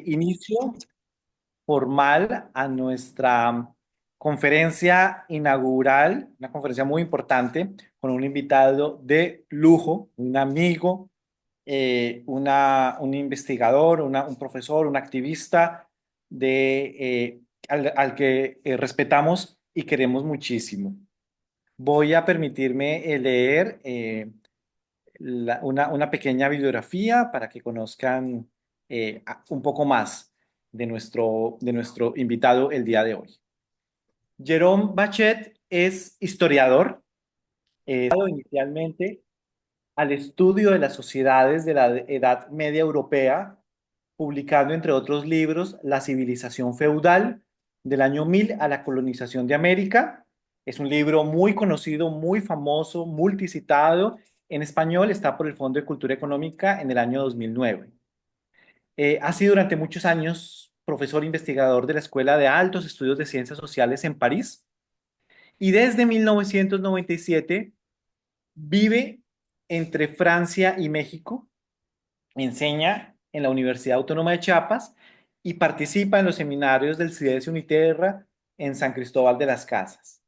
inicio formal a nuestra conferencia inaugural, una conferencia muy importante, con un invitado de lujo, un amigo, un investigador, un profesor, un activista al que respetamos y queremos muchísimo. Voy a permitirme leer una pequeña bibliografía para que conozcan un poco más de nuestro invitado el día de hoy. Jerome Bachet es historiador, inicialmente al estudio de las sociedades de la Edad Media Europea, publicando entre otros libros La civilización feudal, del año 1000 a la colonización de América. Es un libro muy conocido, muy famoso, multicitado. En español está por el Fondo de Cultura Económica en el año 2009. Ha sido durante muchos años profesor investigador de la Escuela de Altos Estudios de Ciencias Sociales en París y desde 1997 vive entre Francia y México, enseña en la Universidad Autónoma de Chiapas y participa en los seminarios del CIDES Uniterra en San Cristóbal de las Casas.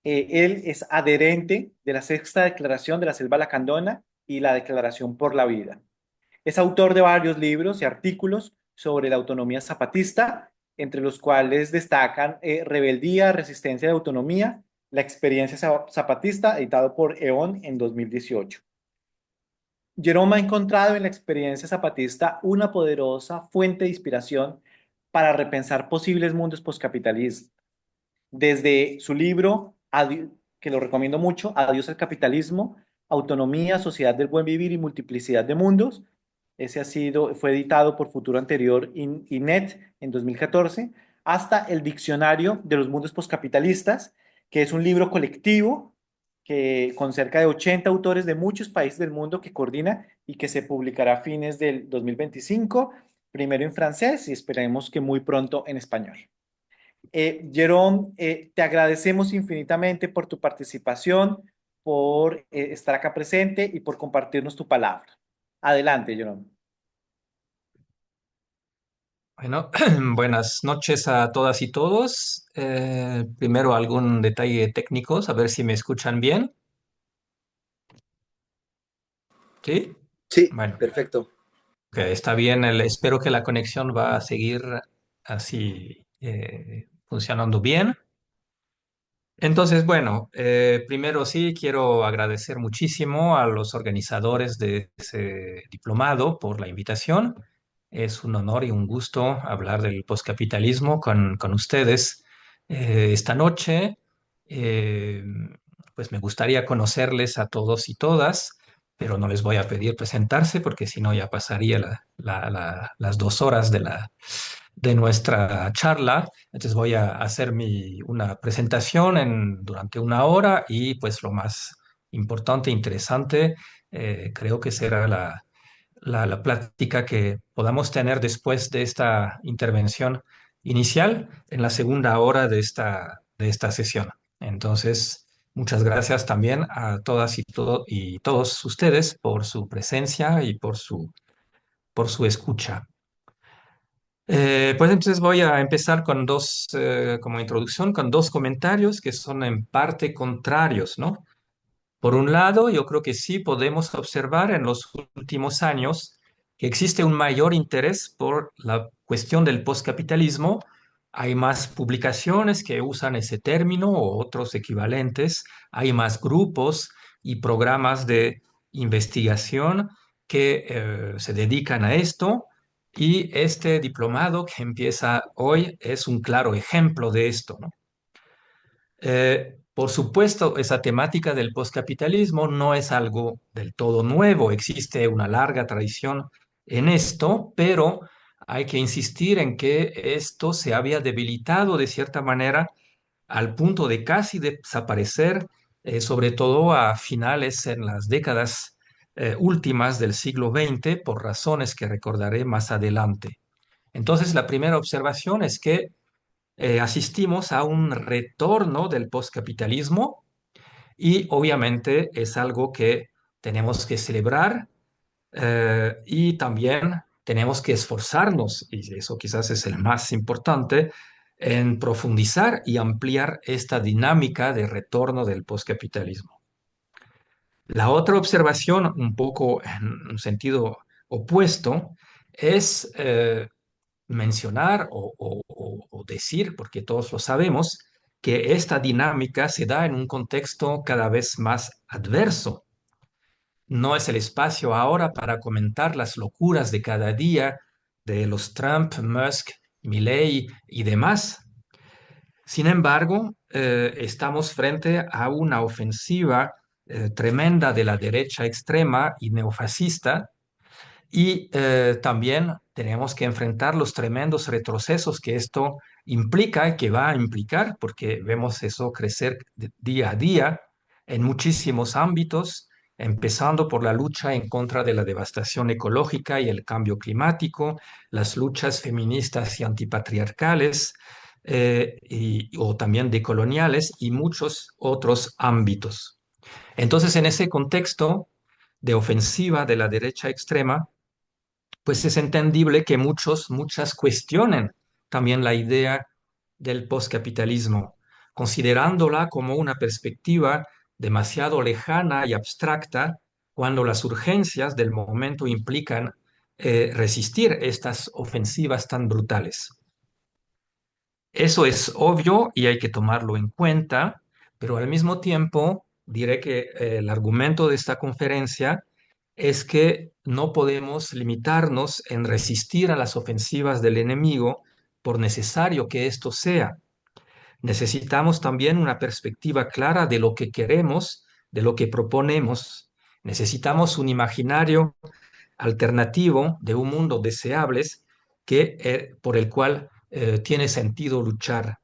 Él es adherente de la Sexta Declaración de la Selva Lacandona y la Declaración por la Vida. Es autor de varios libros y artículos sobre la autonomía zapatista, entre los cuales destacan Rebeldía, Resistencia y Autonomía, la experiencia zapatista, editado por EON en 2018. Jerome ha encontrado en la experiencia zapatista una poderosa fuente de inspiración para repensar posibles mundos postcapitalistas. Desde su libro, que lo recomiendo mucho, Adiós al capitalismo, Autonomía, Sociedad del Buen Vivir y Multiplicidad de Mundos. Fue editado por Futuro Anterior y NET en 2014, hasta el Diccionario de los Mundos Postcapitalistas, que es un libro colectivo con cerca de 80 autores de muchos países del mundo que coordina y que se publicará a fines del 2025, primero en francés y esperemos que muy pronto en español. Jerome, te agradecemos infinitamente por tu participación, por estar acá presente y por compartirnos tu palabra. Adelante, Jerome. Bueno, buenas noches a todas y todos. Primero algún detalle técnico, a ver si me escuchan bien. ¿Sí? Sí, Bueno, perfecto. está bien. Espero que la conexión va a seguir así funcionando bien. Entonces, bueno, primero sí quiero agradecer muchísimo a los organizadores de ese diplomado por la invitación. Es un honor y un gusto hablar del poscapitalismo con ustedes esta noche. Eh, pues me gustaría conocerles a todos y todas, pero no les voy a pedir presentarse porque si no ya pasaría las 2 horas de nuestra charla. Entonces voy a hacer una presentación durante 1 hora y pues lo más importante e interesante creo que será la plática que podamos tener después de esta intervención inicial en la segunda hora de esta sesión. Entonces, muchas gracias también a todas y todos ustedes por su presencia y por su escucha. Pues entonces voy a empezar con como introducción, con dos comentarios que son en parte contrarios, ¿no? Por un lado, yo creo que sí podemos observar en los últimos años que existe un mayor interés por la cuestión del postcapitalismo. Hay más publicaciones que usan ese término o otros equivalentes. Hay más grupos y programas de investigación que se dedican a esto. Y este diplomado que empieza hoy es un claro ejemplo de esto, ¿no? Por supuesto, esa temática del poscapitalismo no es algo del todo nuevo, existe una larga tradición en esto, pero hay que insistir en que esto se había debilitado de cierta manera al punto de casi desaparecer, sobre todo a finales en las décadas últimas del siglo XX, por razones que recordaré más adelante. Entonces, la primera observación es que asistimos a un retorno del postcapitalismo y obviamente es algo que tenemos que celebrar y también tenemos que esforzarnos, y eso quizás es el más importante, en profundizar y ampliar esta dinámica de retorno del poscapitalismo. La otra observación, un poco en un sentido opuesto, es mencionar o decir, porque todos lo sabemos, que esta dinámica se da en un contexto cada vez más adverso. No es el espacio ahora para comentar las locuras de cada día de los Trump, Musk, Milley y demás. Sin embargo, estamos frente a una ofensiva tremenda de la derecha extrema y neofascista y también tenemos que enfrentar los tremendos retrocesos que esto implica y que va a implicar, porque vemos eso crecer día a día en muchísimos ámbitos, empezando por la lucha en contra de la devastación ecológica y el cambio climático, las luchas feministas y antipatriarcales, o también decoloniales y muchos otros ámbitos. Entonces, en ese contexto de ofensiva de la derecha extrema, pues es entendible que muchas cuestionen también la idea del poscapitalismo, considerándola como una perspectiva demasiado lejana y abstracta cuando las urgencias del momento implican resistir estas ofensivas tan brutales. Eso es obvio y hay que tomarlo en cuenta, pero al mismo tiempo diré que el argumento de esta conferencia es que no podemos limitarnos en resistir a las ofensivas del enemigo por necesario que esto sea. Necesitamos también una perspectiva clara de lo que queremos, de lo que proponemos. Necesitamos un imaginario alternativo de un mundo deseable por el cual tiene sentido luchar.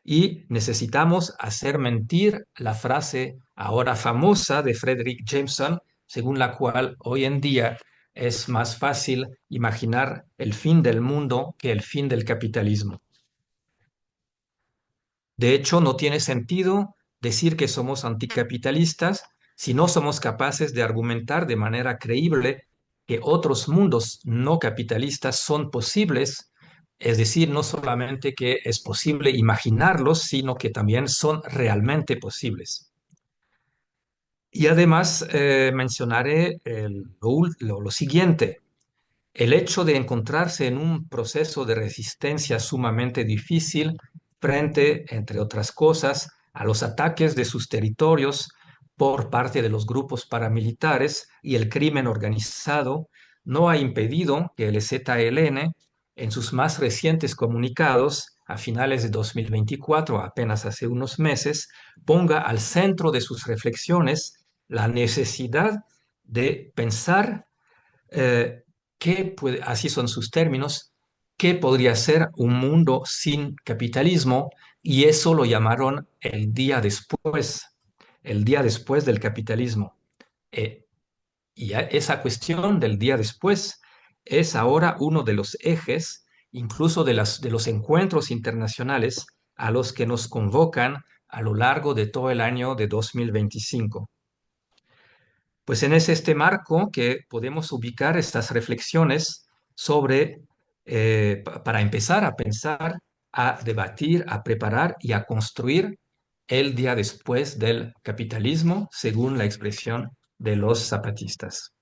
Y necesitamos hacer mentir la frase ahora famosa de Frederick Jameson, según la cual hoy en día es más fácil imaginar el fin del mundo que el fin del capitalismo. De hecho, no tiene sentido decir que somos anticapitalistas si no somos capaces de argumentar de manera creíble que otros mundos no capitalistas son posibles, es decir, no solamente que es posible imaginarlos, sino que también son realmente posibles. Y además mencionaré lo siguiente. El hecho de encontrarse en un proceso de resistencia sumamente difícil frente, entre otras cosas, a los ataques de sus territorios por parte de los grupos paramilitares y el crimen organizado, no ha impedido que el ZLN, en sus más recientes comunicados, a finales de 2024, apenas hace unos meses, ponga al centro de sus reflexiones la necesidad de pensar eh, así son sus términos, qué podría ser un mundo sin capitalismo, y eso lo llamaron el día después del capitalismo. Eh, Esa cuestión del día después es ahora uno de los ejes, incluso de los encuentros internacionales a los que nos convocan a lo largo de todo el año de 2025. Pues es este marco que podemos ubicar estas reflexiones sobre, para empezar a pensar, a debatir, a preparar y a construir el día después del capitalismo, según la expresión de los zapatistas.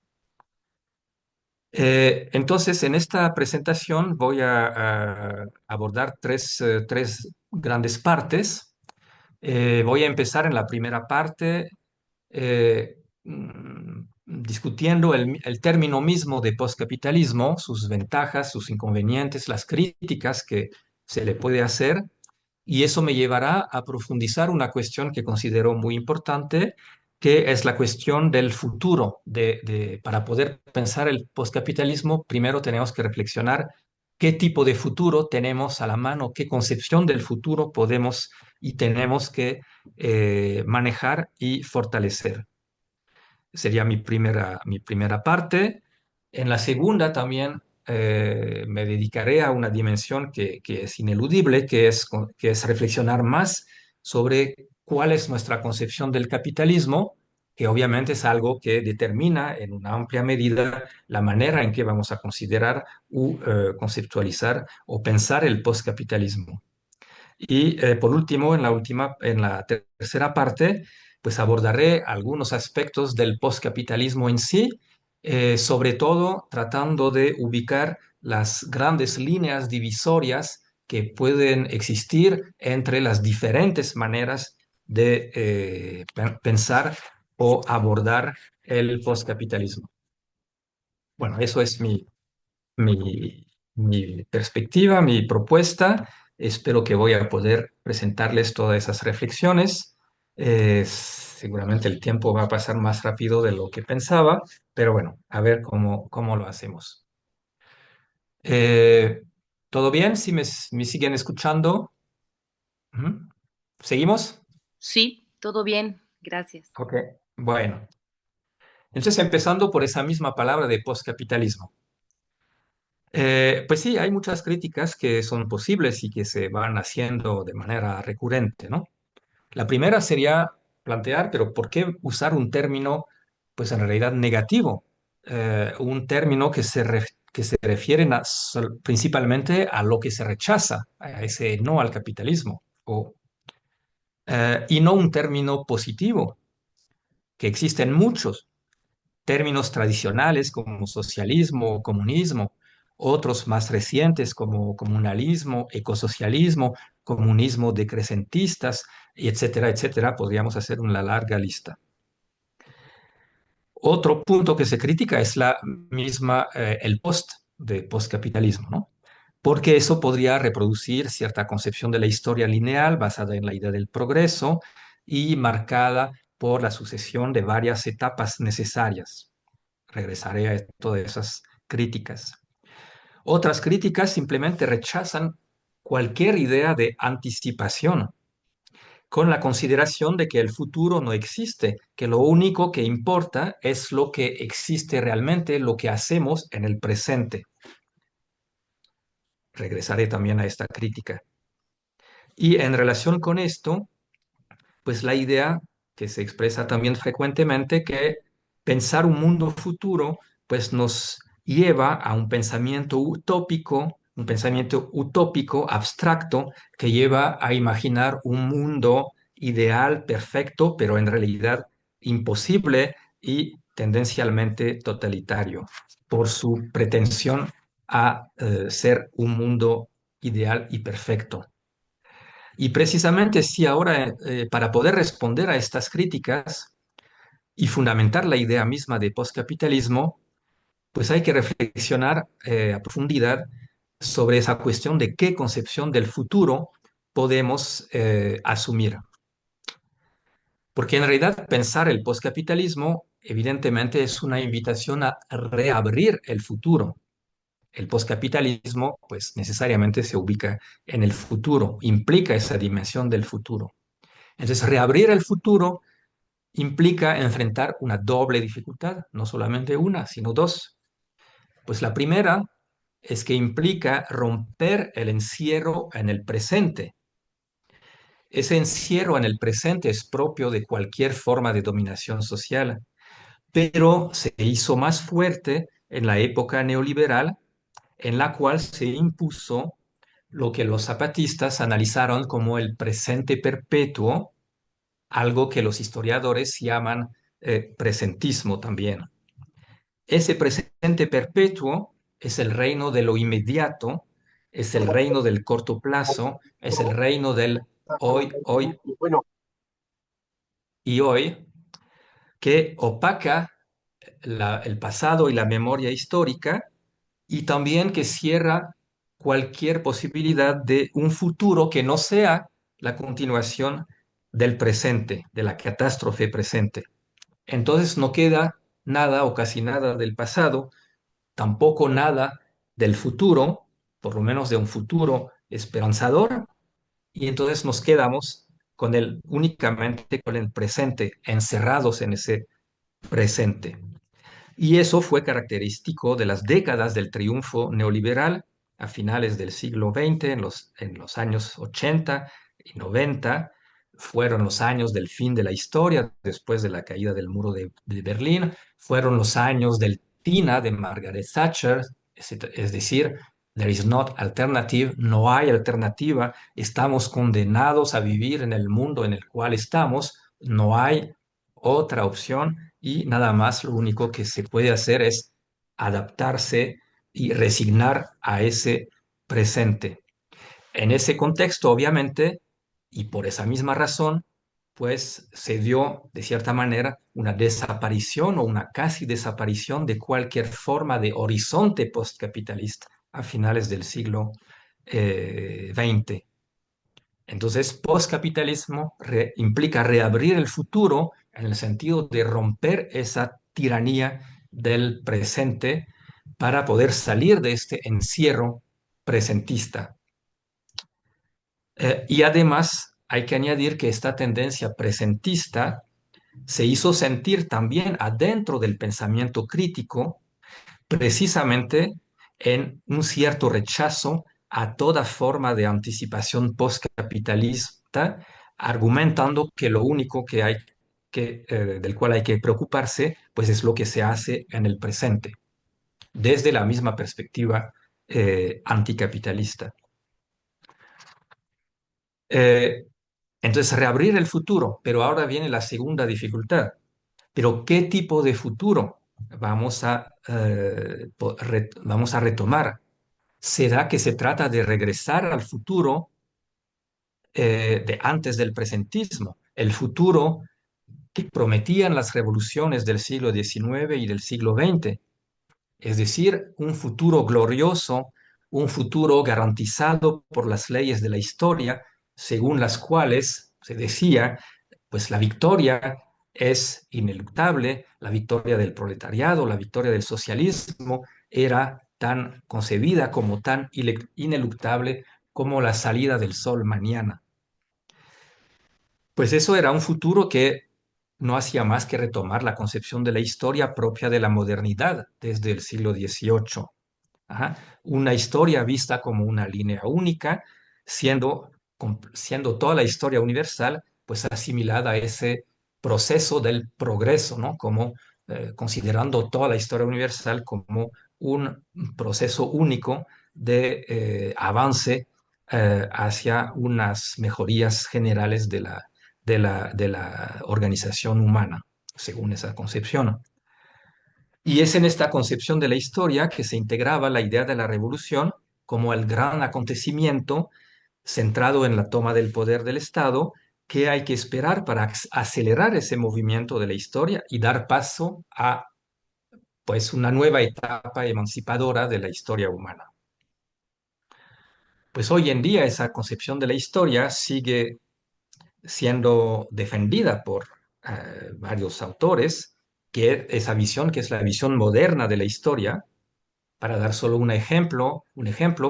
Entonces, en esta presentación voy a abordar tres grandes partes. Voy a empezar en la primera parte discutiendo el término mismo de poscapitalismo, sus ventajas, sus inconvenientes, las críticas que se le puede hacer, y eso me llevará a profundizar una cuestión que considero muy importante, que es la cuestión del futuro. Para poder pensar el poscapitalismo, primero tenemos que reflexionar qué tipo de futuro tenemos a la mano, qué concepción del futuro podemos y tenemos que manejar y fortalecer. Sería mi primera parte. En la segunda también me dedicaré a una dimensión que es ineludible, que es reflexionar más sobre cuál es nuestra concepción del capitalismo que obviamente es algo que determina en una amplia medida la manera en que vamos a considerar o conceptualizar o pensar el postcapitalismo. Y por último, en la tercera parte, pues abordaré algunos aspectos del postcapitalismo en sí, sobre todo tratando de ubicar las grandes líneas divisorias que pueden existir entre las diferentes maneras de pensar o abordar el postcapitalismo. Bueno, eso es mi perspectiva, mi propuesta. Espero que voy a poder presentarles todas esas reflexiones. Seguramente el tiempo va a pasar más rápido de lo que pensaba, pero bueno, a ver cómo lo hacemos. Eh, ¿Todo bien? ¿Si me siguen escuchando? Ujú. ¿Seguimos? Sí, todo bien, gracias. Ok. Bueno, entonces empezando por esa misma palabra de postcapitalismo. Pues sí, hay muchas críticas que son posibles y que se van haciendo de manera recurrente, ¿no? La primera sería plantear, pero ¿por qué usar un término, pues en realidad negativo? Un término que se refiere principalmente a lo que se rechaza, a ese no al capitalismo, y no un término positivo, que existen muchos términos tradicionales como socialismo o comunismo, otros más recientes como comunalismo, ecosocialismo, comunismo decrecentistas, y etcétera, etcétera. Podríamos hacer una larga lista. Otro punto que se critica es la misma, el de postcapitalismo, ¿no? Porque eso podría reproducir cierta concepción de la historia lineal basada en la idea del progreso y marcada por la sucesión de varias etapas necesarias. Regresaré a todas esas críticas. Otras críticas simplemente rechazan cualquier idea de anticipación, con la consideración de que el futuro no existe, que lo único que importa es lo que existe realmente, lo que hacemos en el presente. Regresaré también a esta crítica. Y en relación con esto, pues la idea que se expresa también frecuentemente que pensar un mundo futuro pues nos lleva a un pensamiento utópico, abstracto, que lleva a imaginar un mundo ideal, perfecto, pero en realidad imposible y tendencialmente totalitario, por su pretensión a ser un mundo ideal y perfecto. Y precisamente sí, ahora, para poder responder a estas críticas y fundamentar la idea misma de postcapitalismo, pues hay que reflexionar a profundidad sobre esa cuestión de qué concepción del futuro podemos asumir. Porque en realidad pensar el postcapitalismo evidentemente es una invitación a reabrir el futuro. El postcapitalismo pues necesariamente se ubica en el futuro, implica esa dimensión del futuro. Entonces, reabrir el futuro implica enfrentar una doble dificultad, no solamente una, sino dos. Pues la primera es que implica romper el encierro en el presente. Ese encierro en el presente es propio de cualquier forma de dominación social, pero se hizo más fuerte en la época neoliberal, en la cual se impuso lo que los zapatistas analizaron como el presente perpetuo, algo que los historiadores llaman presentismo también. Ese presente perpetuo es el reino de lo inmediato, es el reino del corto plazo, es el reino del hoy, hoy y hoy, que opaca el pasado y la memoria histórica y también que cierra cualquier posibilidad de un futuro que no sea la continuación del presente, de la catástrofe presente. Entonces no queda nada o casi nada del pasado, tampoco nada del futuro, por lo menos de un futuro esperanzador, y entonces nos quedamos únicamente con el presente, encerrados en ese presente. Y eso fue característico de las décadas del triunfo neoliberal a finales del siglo XX, en los años 80 y 90, fueron los años del fin de la historia, después de la caída del muro de Berlín, fueron los años del TINA de Margaret Thatcher, es decir, there is not alternative, no hay alternativa, estamos condenados a vivir en el mundo en el cual estamos, no hay otra opción y nada más lo único que se puede hacer es adaptarse y resignar a ese presente. En ese contexto, obviamente, y por esa misma razón, pues se dio, de cierta manera, una desaparición o una casi desaparición de cualquier forma de horizonte postcapitalista a finales del siglo XX. Entonces, postcapitalismo implica reabrir el futuro en el sentido de romper esa tiranía del presente para poder salir de este encierro presentista. Y además hay que añadir que esta tendencia presentista se hizo sentir también adentro del pensamiento crítico, precisamente en un cierto rechazo a toda forma de anticipación postcapitalista, argumentando que lo único que hay del cual hay que preocuparse, pues es lo que se hace en el presente, desde la misma perspectiva anticapitalista. Eh, Entonces, reabrir el futuro, pero ahora viene la segunda dificultad. Pero ¿qué tipo de futuro vamos a retomar? ¿Será que se trata de regresar al futuro de antes del presentismo? El futuro que prometían las revoluciones del siglo XIX y del siglo XX. Es decir, un futuro glorioso, un futuro garantizado por las leyes de la historia, según las cuales se decía, pues la victoria es ineluctable, la victoria del proletariado, la victoria del socialismo era tan concebida como tan ineluctable como la salida del sol mañana. Pues eso era un futuro que no hacía más que retomar la concepción de la historia propia de la modernidad desde el siglo XVIII. Ajá. Una historia vista como una línea única, siendo toda la historia universal, pues asimilada a ese proceso del progreso, ¿no? Como considerando toda la historia universal como un proceso único de avance hacia unas mejorías generales de la organización humana, según esa concepción. Y es en esta concepción de la historia que se integraba la idea de la revolución como el gran acontecimiento centrado en la toma del poder del Estado que hay que esperar para acelerar ese movimiento de la historia y dar paso a pues una nueva etapa emancipadora de la historia humana. Pues hoy en día esa concepción de la historia sigue siendo defendida por varios autores, que esa visión, que es la visión moderna de la historia. Para dar solo un ejemplo,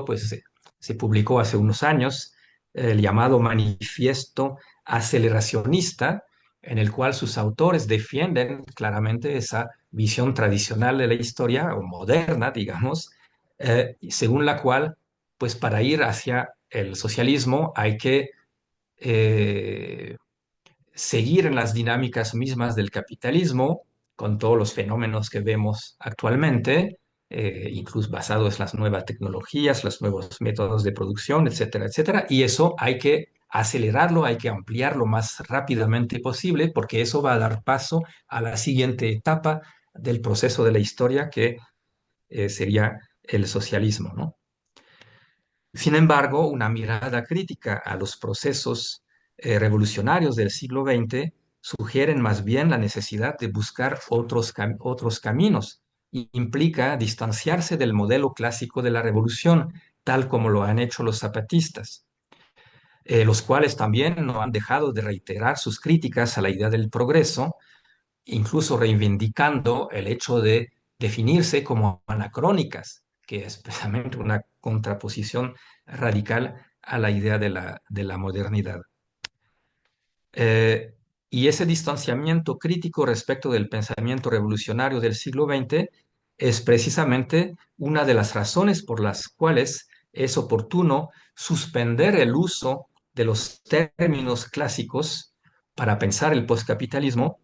pues se publicó hace unos años el llamado Manifiesto Aceleracionista, en el cual sus autores defienden claramente esa visión tradicional de la historia, o moderna, digamos, según la cual, pues para ir hacia el socialismo hay que eh, seguir en las dinámicas mismas del capitalismo, con todos los fenómenos que vemos actualmente, incluso basados en las nuevas tecnologías, los nuevos métodos de producción, etcétera, etcétera. Y eso hay que acelerarlo, hay que ampliarlo más rápidamente posible, porque eso va a dar paso a la siguiente etapa del proceso de la historia, que sería el socialismo, ¿no? Sin embargo, una mirada crítica a los procesos revolucionarios del siglo XX sugieren más bien la necesidad de buscar otros caminos y implica distanciarse del modelo clásico de la revolución, tal como lo han hecho los zapatistas, los cuales también no han dejado de reiterar sus críticas a la idea del progreso, incluso reivindicando el hecho de definirse como anacrónicas, que es precisamente una contraposición radical a la idea de la modernidad. Eh, y ese distanciamiento crítico respecto del pensamiento revolucionario del siglo XX es precisamente una de las razones por las cuales es oportuno suspender el uso de los términos clásicos para pensar el poscapitalismo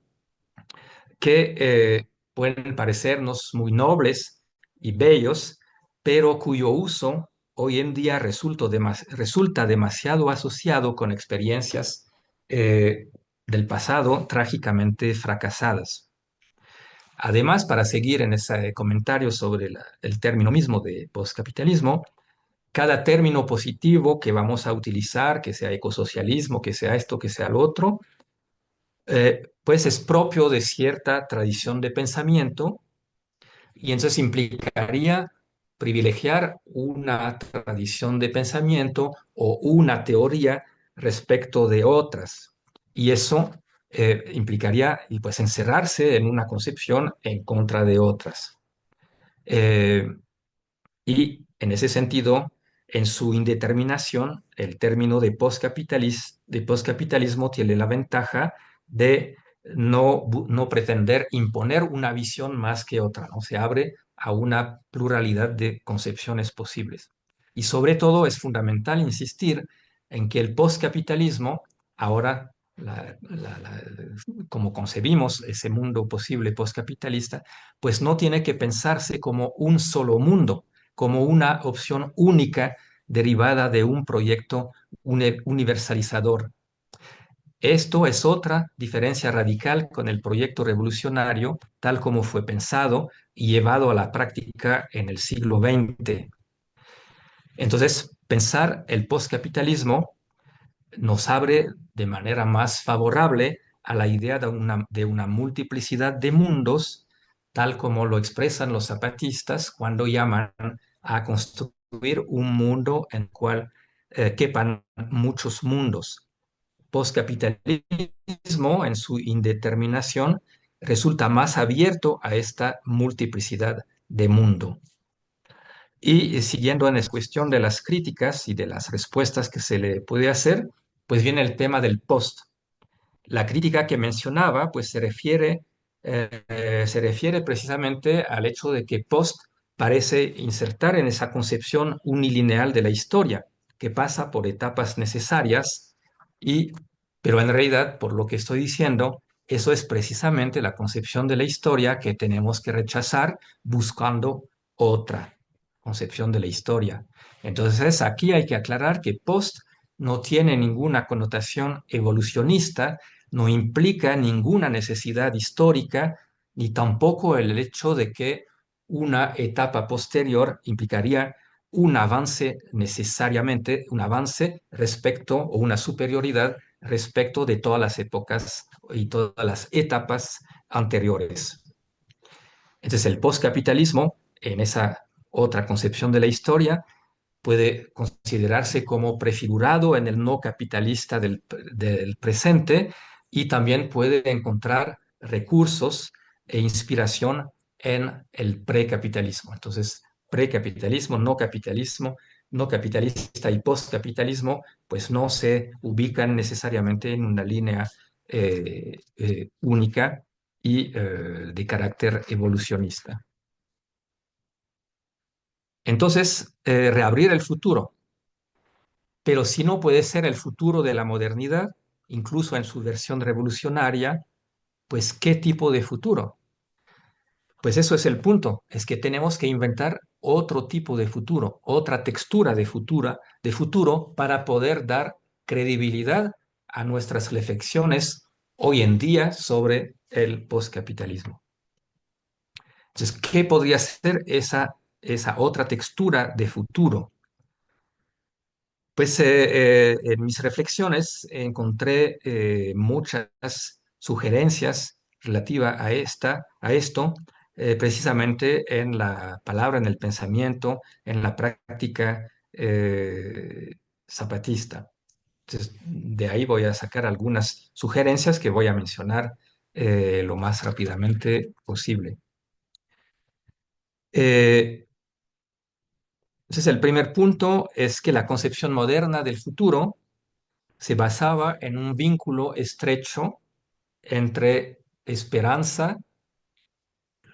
que pueden parecernos muy nobles y bellos, pero cuyo uso hoy en día resulta demasiado asociado con experiencias eh, del pasado trágicamente fracasadas. Además, para seguir en ese comentario sobre el término mismo de poscapitalismo, cada término positivo que vamos a utilizar, que sea ecosocialismo, que sea esto, que sea lo otro, pues es propio de cierta tradición de pensamiento y entonces implicaría privilegiar una tradición de pensamiento o una teoría respecto de otras. Y eso implicaría y pues encerrarse en una concepción en contra de otras. Eh, y en ese sentido, en su indeterminación, el término de poscapitalismo tiene la ventaja de no pretender imponer una visión más que otra, ¿no? Se abre a una pluralidad de concepciones posibles. Y sobre todo es fundamental insistir en que el poscapitalismo, ahora como concebimos ese mundo posible poscapitalista, pues no tiene que pensarse como un solo mundo, como una opción única derivada de un proyecto universalizador. Esto es otra diferencia radical con el proyecto revolucionario tal como fue pensado y llevado a la práctica en el siglo XX. Entonces, pensar el postcapitalismo nos abre de manera más favorable a la idea de una multiplicidad de mundos, tal como lo expresan los zapatistas cuando llaman a construir un mundo en el cual quepan muchos mundos. Postcapitalismo, en su indeterminación, resulta más abierto a esta multiplicidad de mundo. Y siguiendo en la cuestión de las críticas y de las respuestas que se le puede hacer, pues viene el tema del post. La crítica que mencionaba, pues se refiere precisamente al hecho de que post parece insertar en esa concepción unilineal de la historia, que pasa por etapas necesarias y, pero en realidad, por lo que estoy diciendo, eso es precisamente la concepción de la historia que tenemos que rechazar buscando otra concepción de la historia. Entonces, aquí hay que aclarar que post no tiene ninguna connotación evolucionista, no implica ninguna necesidad histórica, ni tampoco el hecho de que una etapa posterior implicaría un avance necesariamente, un avance respecto o una superioridad respecto de todas las épocas y todas las etapas anteriores. Entonces, el postcapitalismo, en esa otra concepción de la historia, puede considerarse como prefigurado en el no capitalista del presente y también puede encontrar recursos e inspiración en el precapitalismo. Entonces, precapitalismo, no capitalista y postcapitalismo, pues no se ubican necesariamente en una línea única y de carácter evolucionista. Entonces, reabrir el futuro. Pero si no puede ser el futuro de la modernidad, incluso en su versión revolucionaria, pues ¿qué tipo de futuro? Pues eso es el punto, es que tenemos que inventar otro tipo de futuro, otra textura de futuro para poder dar credibilidad a nuestras reflexiones hoy en día sobre el postcapitalismo. Entonces, ¿qué podría ser esa otra textura de futuro? Pues en mis reflexiones encontré muchas sugerencias relativas a esto, precisamente en la palabra, en el pensamiento, en la práctica zapatista. Entonces, de ahí voy a sacar algunas sugerencias que voy a mencionar lo más rápidamente posible. Eh, entonces, el primer punto es que la concepción moderna del futuro se basaba en un vínculo estrecho entre esperanza,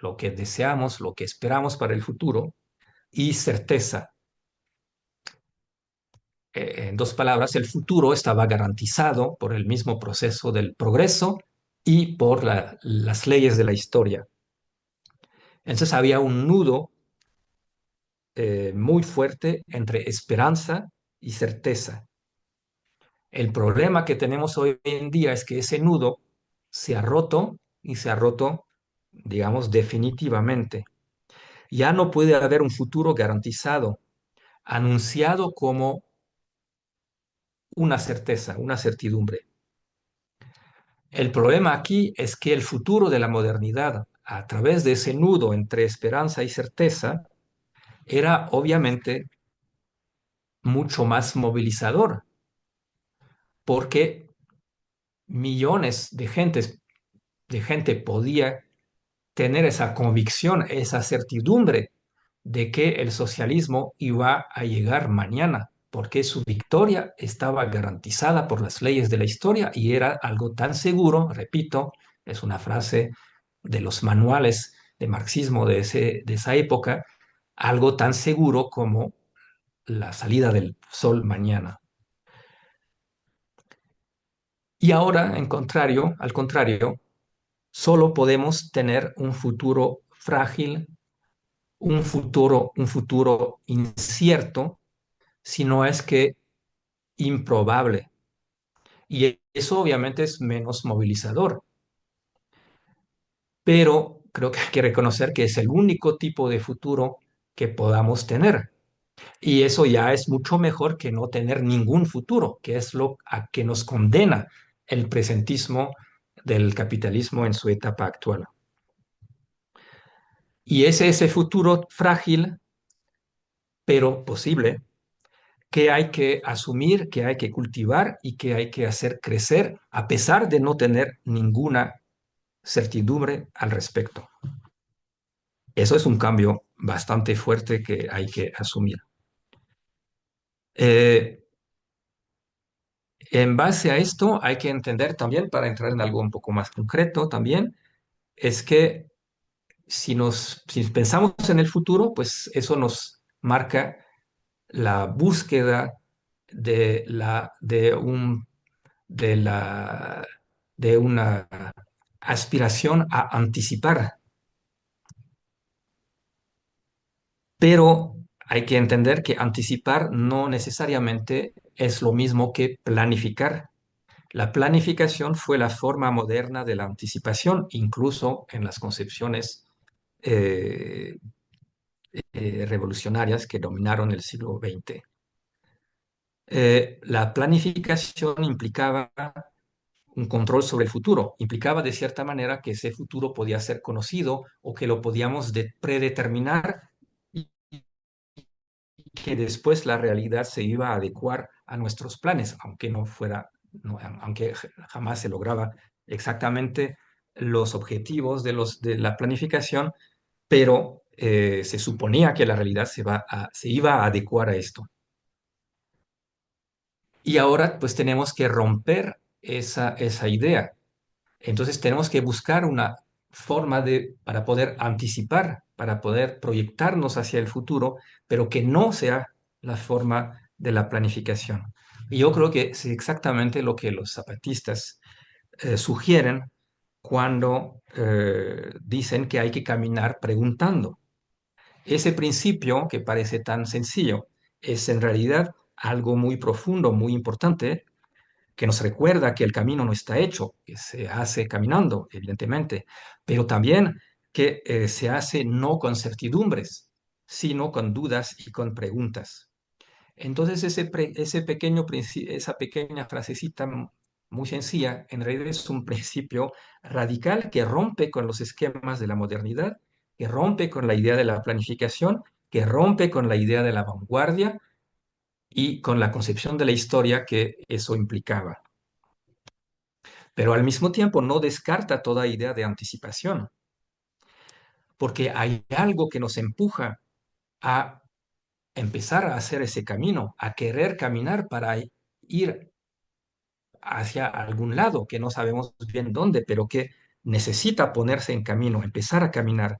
lo que deseamos, lo que esperamos para el futuro, y certeza. en dos palabras, el futuro estaba garantizado por el mismo proceso del progreso y por las leyes de la historia. Entonces había un nudo muy fuerte entre esperanza y certeza. El problema que tenemos hoy en día es que ese nudo se ha roto y se ha roto, digamos, definitivamente. Ya no puede haber un futuro garantizado, anunciado como una certeza, una certidumbre. El problema aquí es que el futuro de la modernidad, a través de ese nudo entre esperanza y certeza, era obviamente mucho más movilizador, porque millones de gente podía tener esa convicción, esa certidumbre de que el socialismo iba a llegar mañana, porque su victoria estaba garantizada por las leyes de la historia y era algo tan seguro, repito, es una frase de los manuales de marxismo de esa época, algo tan seguro como la salida del sol mañana. Y ahora, al contrario, solo podemos tener un futuro frágil, un futuro incierto, si no es que improbable. Y eso obviamente es menos movilizador, pero creo que hay que reconocer que es el único tipo de futuro que podamos tener. Y eso ya es mucho mejor que no tener ningún futuro, que es lo a que nos condena el presentismo del capitalismo en su etapa actual. Y es ese futuro frágil, pero posible, que hay que asumir, que hay que cultivar y que hay que hacer crecer a pesar de no tener ninguna certidumbre al respecto. Eso es un cambio bastante fuerte que hay que asumir. Eh, en base a esto hay que entender también, para entrar en algo un poco más concreto también, es que si pensamos en el futuro, pues eso nos marca la búsqueda de, la, de un de la, de una aspiración a anticipar, pero hay que entender que anticipar no necesariamente es lo mismo que planificar. La planificación fue la forma moderna de la anticipación, incluso en las concepciones eh, revolucionarias que dominaron el siglo XX. La planificación implicaba un control sobre el futuro. Implicaba de cierta manera que ese futuro podía ser conocido o que lo podíamos predeterminar y que después la realidad se iba a adecuar a nuestros planes, aunque no fuera, aunque jamás se lograba exactamente los objetivos de la planificación, pero se suponía que la realidad se iba a adecuar a esto. Y ahora pues tenemos que romper esa idea. Entonces tenemos que buscar una forma para poder anticipar, para poder proyectarnos hacia el futuro, pero que no sea la forma de la planificación. Y yo creo que es exactamente lo que los zapatistas sugieren cuando dicen que hay que caminar preguntando. Ese principio, que parece tan sencillo, es en realidad algo muy profundo, muy importante, que nos recuerda que el camino no está hecho, que se hace caminando, evidentemente, pero también que se hace no con certidumbres, sino con dudas y con preguntas. Entonces, esa pequeña frasecita muy sencilla, en realidad es un principio radical que rompe con los esquemas de la modernidad, que rompe con la idea de la planificación, que rompe con la idea de la vanguardia y con la concepción de la historia que eso implicaba, pero al mismo tiempo no descarta toda idea de anticipación, porque hay algo que nos empuja a empezar a hacer ese camino, a querer caminar para ir hacia algún lado que no sabemos bien dónde, pero que necesita ponerse en camino, empezar a caminar.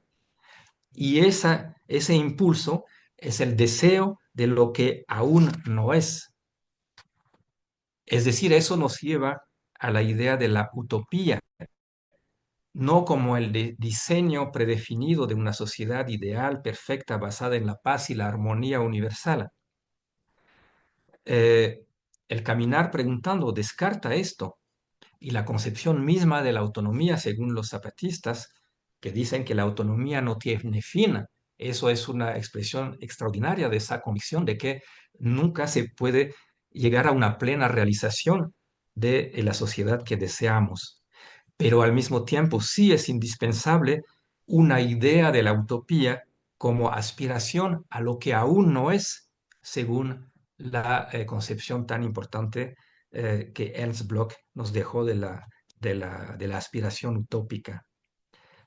Y ese impulso es el deseo de lo que aún no es. Es decir, eso nos lleva a la idea de la utopía, no como el diseño predefinido de una sociedad ideal, perfecta, basada en la paz y la armonía universal. Eh, el caminar preguntando descarta esto y la concepción misma de la autonomía, según los zapatistas, que dicen que la autonomía no tiene fin. Eso es una expresión extraordinaria de esa convicción de que nunca se puede llegar a una plena realización de la sociedad que deseamos. Pero al mismo tiempo sí es indispensable una idea de la utopía como aspiración a lo que aún no es, según la concepción tan importante que Ernst Bloch nos dejó de la aspiración utópica.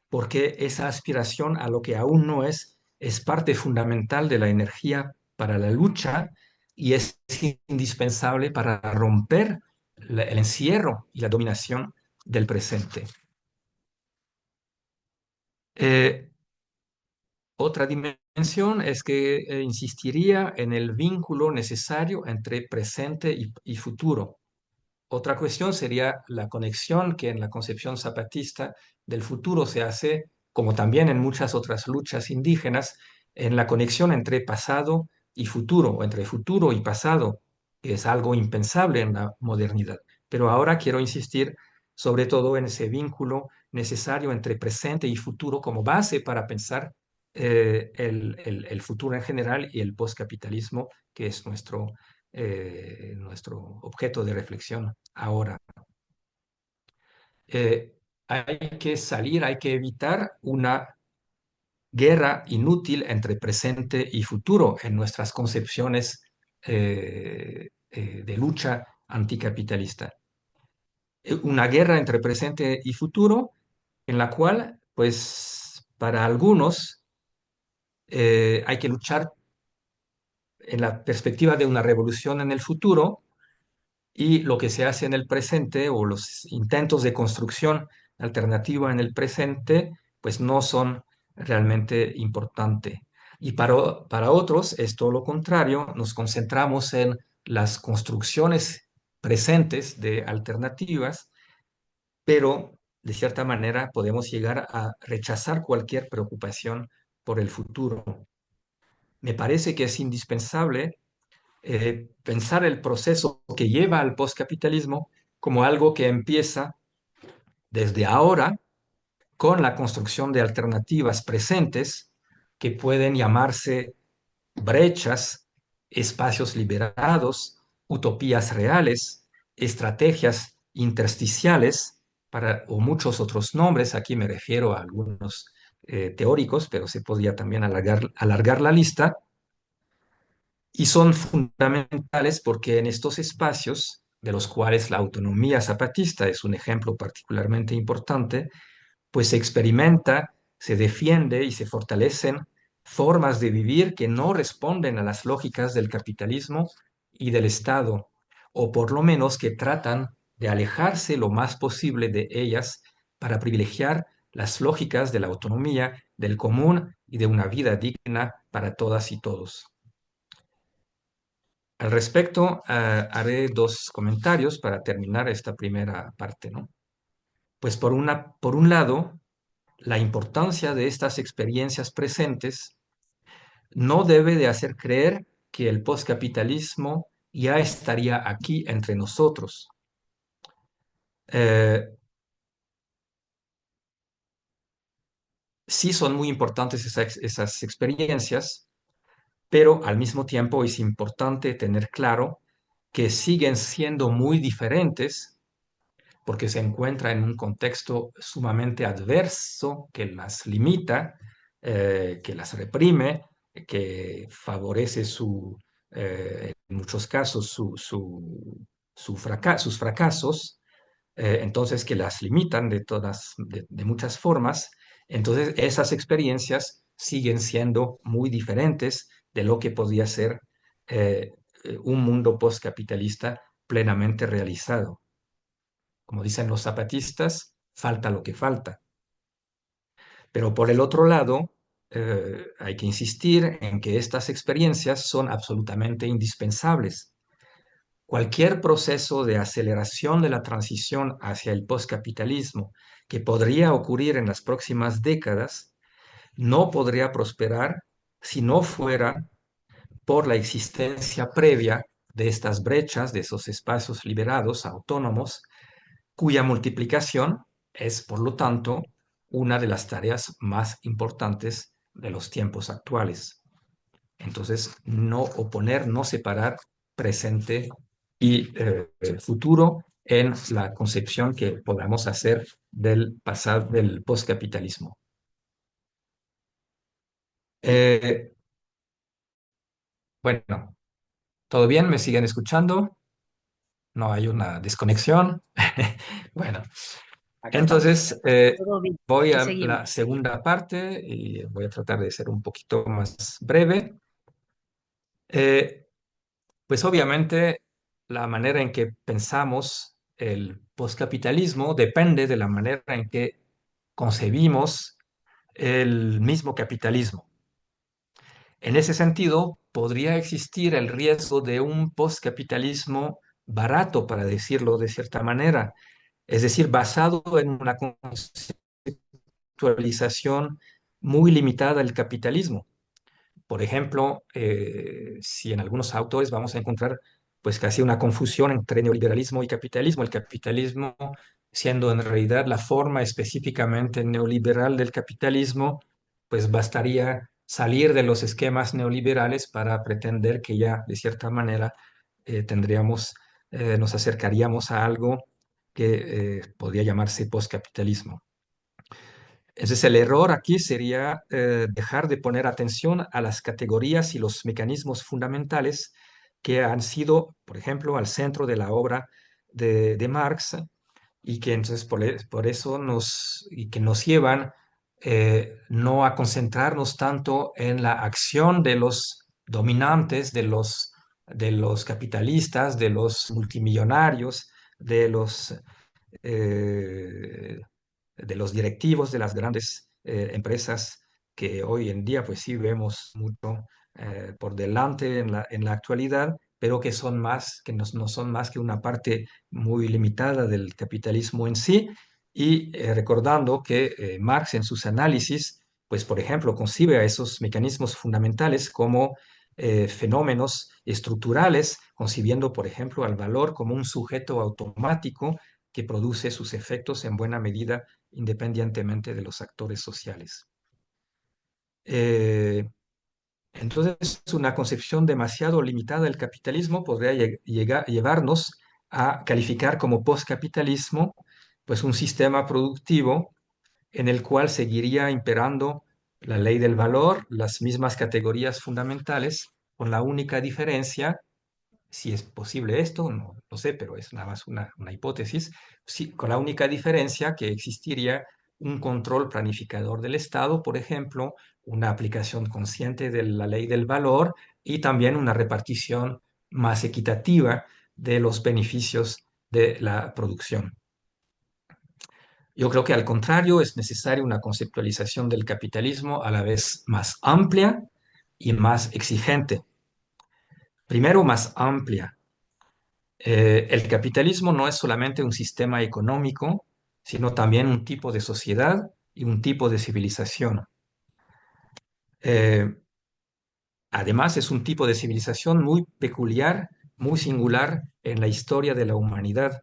Porque esa aspiración a lo que aún no es parte fundamental de la energía para la lucha y es indispensable para romper el encierro y la dominación del presente. Eh, Otra dimensión es que insistiría en el vínculo necesario entre presente y futuro. Otra cuestión sería la conexión que en la concepción zapatista del futuro se hace, como también en muchas otras luchas indígenas, en la conexión entre pasado y futuro, o entre futuro y pasado, que es algo impensable en la modernidad. Pero ahora quiero insistir sobre todo en ese vínculo necesario entre presente y futuro como base para pensar el futuro en general y el postcapitalismo, que es nuestro objeto de reflexión ahora. Eh, Hay que salir, hay que evitar una guerra inútil entre presente y futuro en nuestras concepciones de lucha anticapitalista. Una guerra entre presente y futuro en la cual, pues, para algunos hay que luchar en la perspectiva de una revolución en el futuro y lo que se hace en el presente o los intentos de construcción alternativa en el presente, pues no son realmente importantes. Y para otros es todo lo contrario, nos concentramos en las construcciones presentes de alternativas, pero de cierta manera podemos llegar a rechazar cualquier preocupación por el futuro. Me parece que es indispensable pensar el proceso que lleva al postcapitalismo como algo que empieza desde ahora con la construcción de alternativas presentes que pueden llamarse brechas, espacios liberados, utopías reales, estrategias intersticiales, o muchos otros nombres. Aquí me refiero a algunos teóricos, pero se podría también alargar la lista, y son fundamentales porque en estos espacios, de los cuales la autonomía zapatista es un ejemplo particularmente importante, pues se experimenta, se defiende y se fortalecen formas de vivir que no responden a las lógicas del capitalismo y del Estado, o por lo menos que tratan de alejarse lo más posible de ellas para privilegiar las lógicas de la autonomía, del común y de una vida digna para todas y todos. Al respecto, haré dos comentarios para terminar esta primera parte, ¿no? Pues por un lado, la importancia de estas experiencias presentes no debe de hacer creer que el postcapitalismo ya estaría aquí entre nosotros. Eh, sí son muy importantes esas experiencias, pero al mismo tiempo es importante tener claro que siguen siendo muy diferentes porque se encuentra en un contexto sumamente adverso que las limita, que las reprime, que favorece en muchos casos sus fracasos, entonces que las limitan de muchas formas. Entonces esas experiencias siguen siendo muy diferentes de lo que podría ser un mundo postcapitalista plenamente realizado. Como dicen los zapatistas, falta lo que falta. Pero por el otro lado, hay que insistir en que estas experiencias son absolutamente indispensables. cualquier proceso de aceleración de la transición hacia el postcapitalismo que podría ocurrir en las próximas décadas no podría prosperar si no fuera por la existencia previa de estas brechas, de esos espacios liberados, autónomos, cuya multiplicación es, por lo tanto, una de las tareas más importantes de los tiempos actuales. Entonces, no oponer, no separar presente y futuro en la concepción que podamos hacer del pasado, del postcapitalismo. Eh, bueno, ¿todo bien? ¿Me siguen escuchando? No hay una desconexión. Bueno, Acá estamos. entonces Todo bien, voy aquí a seguimos. la segunda parte y voy a tratar de ser un poquito más breve. Eh, pues obviamente la manera en que pensamos el postcapitalismo depende de la manera en que concebimos el mismo capitalismo. En ese sentido, podría existir el riesgo de un postcapitalismo barato, para decirlo de cierta manera, es decir, basado en una conceptualización muy limitada del capitalismo. Por ejemplo, si en algunos autores vamos a encontrar pues casi una confusión entre neoliberalismo y capitalismo, el capitalismo siendo en realidad la forma específicamente neoliberal del capitalismo, pues bastaría salir de los esquemas neoliberales para pretender que ya de cierta manera tendríamos, nos acercaríamos a algo que podría llamarse postcapitalismo. Entonces, el error aquí sería dejar de poner atención a las categorías y los mecanismos fundamentales que han sido, por ejemplo, al centro de la obra de Marx y que entonces por eso y que nos llevan no a concentrarnos tanto en la acción de los dominantes, de los capitalistas, de los multimillonarios, de los eh, de los directivos de las grandes empresas que hoy en día pues sí vemos mucho por delante en la actualidad, pero que son más, que no son más que una parte muy limitada del capitalismo en sí. Y recordando que Marx en sus análisis, pues por ejemplo, concibe a esos mecanismos fundamentales como fenómenos estructurales, concibiendo, por ejemplo, al valor como un sujeto automático que produce sus efectos en buena medida independientemente de los actores sociales. Eh, entonces, una concepción demasiado limitada del capitalismo podría llevarnos a calificar como postcapitalismo pues un sistema productivo en el cual seguiría imperando la ley del valor, las mismas categorías fundamentales, con la única diferencia si es posible esto, no lo sé, pero es nada más una hipótesis, sí, con la única diferencia que existiría un control planificador del Estado, por ejemplo, una aplicación consciente de la ley del valor y también una repartición más equitativa de los beneficios de la producción. Yo creo que al contrario es necesaria una conceptualización del capitalismo a la vez más amplia y más exigente. Primero, más amplia. El capitalismo no es solamente un sistema económico, sino también un tipo de sociedad y un tipo de civilización. Eh, Además, es un tipo de civilización muy peculiar, muy singular en la historia de la humanidad.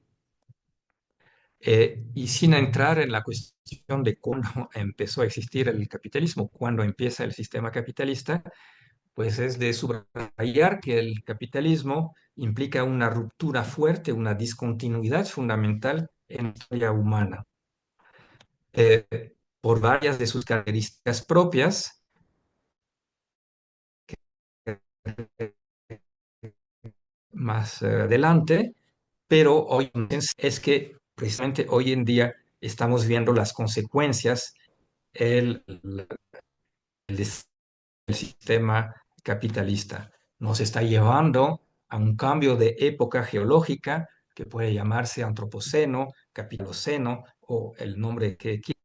Y sin entrar en la cuestión de cuándo empezó a existir el capitalismo, cuándo empieza el sistema capitalista, pues es de subrayar que el capitalismo implica una ruptura fuerte, una discontinuidad fundamental en la historia humana, por varias de sus características propias, más adelante, pero hoy es que precisamente hoy en día estamos viendo las consecuencias el, el sistema capitalista. Nos está llevando a un cambio de época geológica que puede llamarse antropoceno, capitaloceno o el nombre que quiera,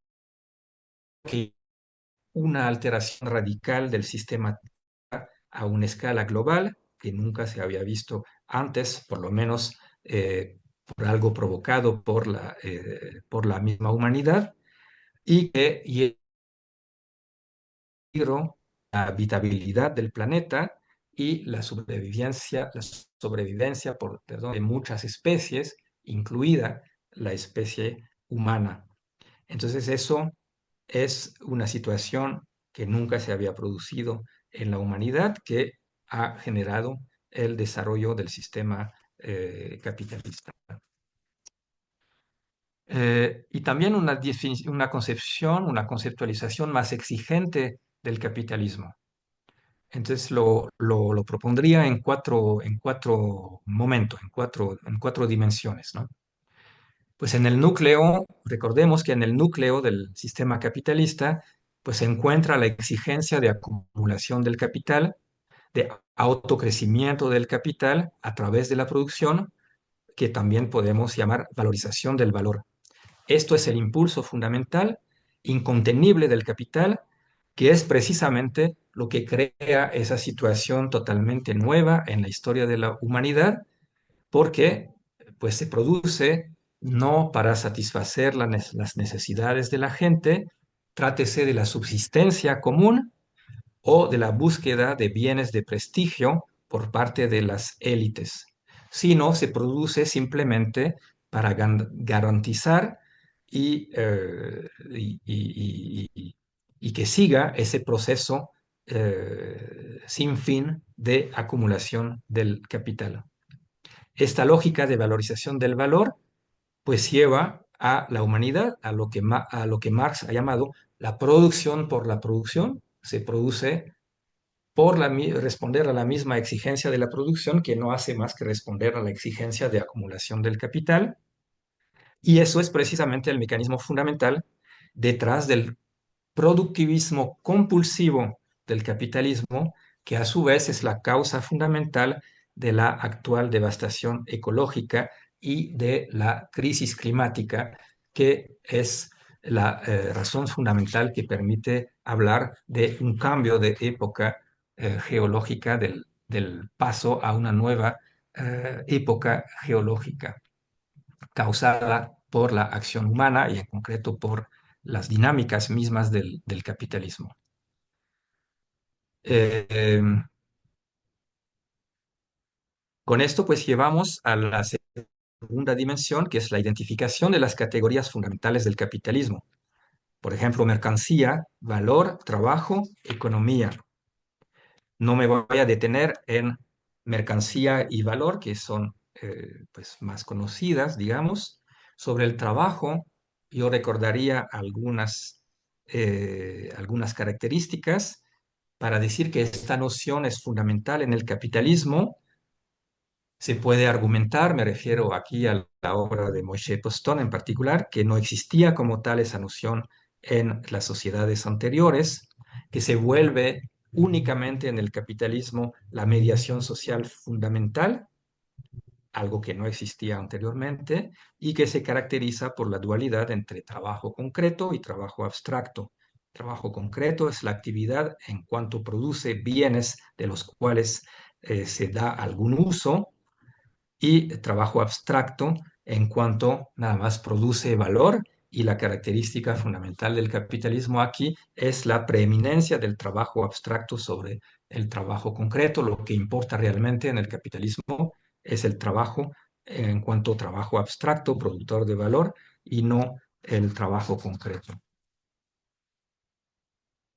una alteración radical del sistema a una escala global que nunca se había visto antes, por lo menos por algo provocado por la misma humanidad, y que peligro la habitabilidad del planeta y la sobrevivencia perdón, de muchas especies, incluida la especie humana. Entonces eso es una situación que nunca se había producido en la humanidad, que ha generado el desarrollo del sistema capitalista. Y también una concepción, una conceptualización más exigente del capitalismo. Entonces lo propondría en cuatro momentos, en cuatro dimensiones, ¿no? Pues en el núcleo, recordemos que en el núcleo del sistema capitalista, pues se encuentra la exigencia de acumulación del capital, de autocrecimiento del capital a través de la producción, que también podemos llamar valorización del valor. Esto es el impulso fundamental, incontenible del capital, que es precisamente lo que crea esa situación totalmente nueva en la historia de la humanidad, porque pues se produce no para satisfacer las necesidades de la gente, trátese de la subsistencia común o de la búsqueda de bienes de prestigio por parte de las élites, sino se produce simplemente para garantizar y que siga ese proceso sin fin de acumulación del capital. Esta lógica de valorización del valor pues lleva a la humanidad a lo que Marx ha llamado la producción por la producción. Se produce por responder a la misma exigencia de la producción, que no hace más que responder a la exigencia de acumulación del capital. Y eso es precisamente el mecanismo fundamental detrás del productivismo compulsivo del capitalismo, que a su vez es la causa fundamental de la actual devastación ecológica y de la crisis climática, que es la razón fundamental que permite hablar de un cambio de época geológica, del paso a una nueva época geológica causada por la acción humana y en concreto por las dinámicas mismas del capitalismo. Eh, con esto pues llevamos a la segunda dimensión, que es la identificación de las categorías fundamentales del capitalismo. Por ejemplo, mercancía, valor, trabajo, economía. No me voy a detener en mercancía y valor, que son pues más conocidas, digamos. Sobre el trabajo, yo recordaría algunas características para decir que esta noción es fundamental en el capitalismo. Se puede argumentar, me refiero aquí a la obra de Moshe Postón en particular, que no existía como tal esa noción en las sociedades anteriores, que se vuelve únicamente en el capitalismo la mediación social fundamental, algo que no existía anteriormente, y que se caracteriza por la dualidad entre trabajo concreto y trabajo abstracto. Trabajo concreto es la actividad en cuanto produce bienes de los cuales se da algún uso, y trabajo abstracto en cuanto nada más produce valor, y la característica fundamental del capitalismo aquí es la preeminencia del trabajo abstracto sobre el trabajo concreto. Lo que importa realmente en el capitalismo es el trabajo en cuanto trabajo abstracto, productor de valor, y no el trabajo concreto.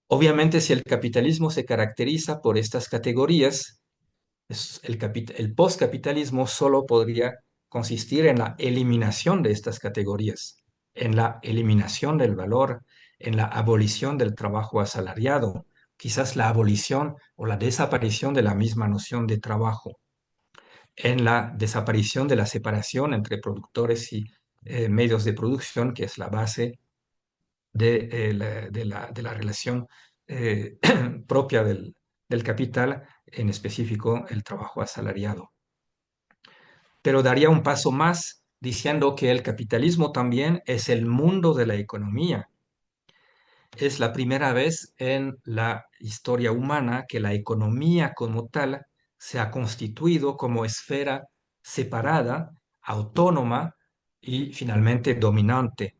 Obviamente, si el capitalismo se caracteriza por estas categorías, el postcapitalismo solo podría consistir en la eliminación de estas categorías, en la eliminación del valor, en la abolición del trabajo asalariado, quizás la abolición o la desaparición de la misma noción de trabajo, en la desaparición de la separación entre productores y medios de producción, que es la base de la relación propia del capital, en específico el trabajo asalariado. Pero daría un paso más diciendo que el capitalismo también es el mundo de la economía. Es la primera vez en la historia humana que la economía como tal se ha constituido como esfera separada, autónoma y finalmente dominante.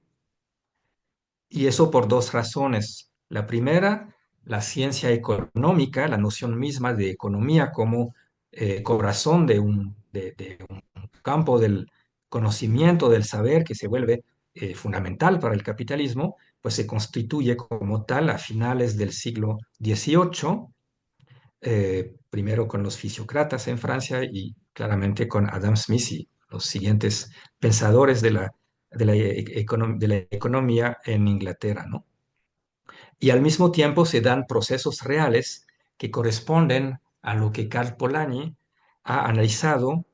Y eso por dos razones. La primera, la ciencia económica, la noción misma de economía como corazón de un campo del conocimiento, del saber, que se vuelve fundamental para el capitalismo, pues se constituye como tal a finales del siglo XVIII, primero con los fisiócratas en Francia y claramente con Adam Smith y los siguientes pensadores de la economía en Inglaterra, ¿no? Y al mismo tiempo se dan procesos reales que corresponden a lo que Karl Polanyi ha analizado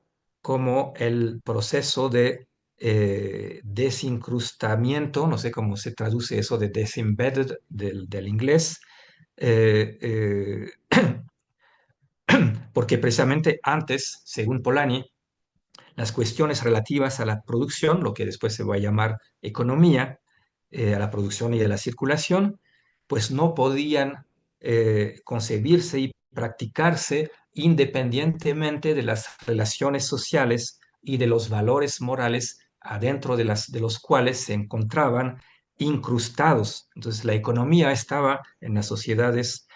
como el proceso de desincrustamiento, no sé cómo se traduce eso de disembedded del inglés, eh, eh, porque precisamente antes, según Polanyi, las cuestiones relativas a la producción, lo que después se va a llamar economía, a la producción y a la circulación, pues no podían concebirse y practicarse independientemente de las relaciones sociales y de los valores morales adentro de los cuales se encontraban incrustados. Entonces la economía estaba en las sociedades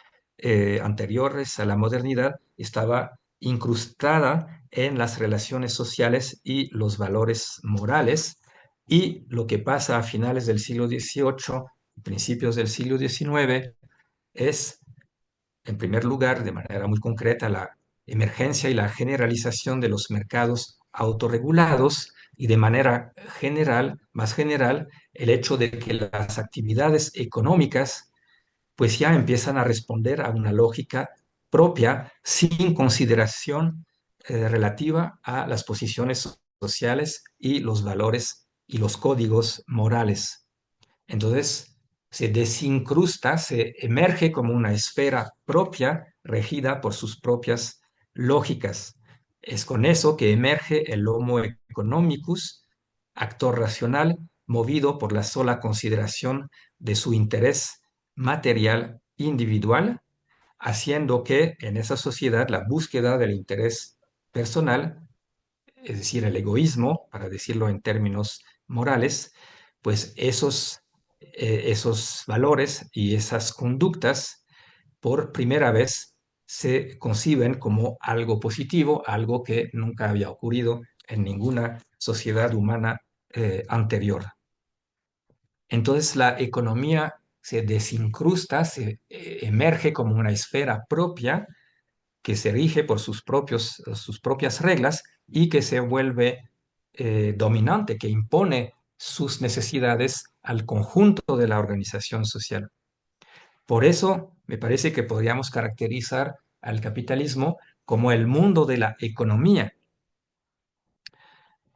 anteriores a la modernidad, estaba incrustada en las relaciones sociales y los valores morales. Y lo que pasa a finales del siglo XVIII, principios del siglo XIX, es, en primer lugar, de manera muy concreta, la emergencia y la generalización de los mercados autorregulados y de manera general, más general, el hecho de que las actividades económicas pues ya empiezan a responder a una lógica propia sin consideración relativa a las posiciones sociales y los valores y los códigos morales. Entonces, se desincrusta, se emerge como una esfera propia, regida por sus propias lógicas. Es con eso que emerge el Homo economicus, actor racional, movido por la sola consideración de su interés material individual, haciendo que en esa sociedad la búsqueda del interés personal, es decir, el egoísmo, para decirlo en términos morales, pues esos valores y esas conductas por primera vez se conciben como algo positivo, algo que nunca había ocurrido en ninguna sociedad humana anterior. Entonces la economía se desincrusta, se emerge como una esfera propia que se rige por sus propias reglas y que se vuelve dominante, que impone sus necesidades al conjunto de la organización social. Por eso me parece que podríamos caracterizar al capitalismo como el mundo de la economía,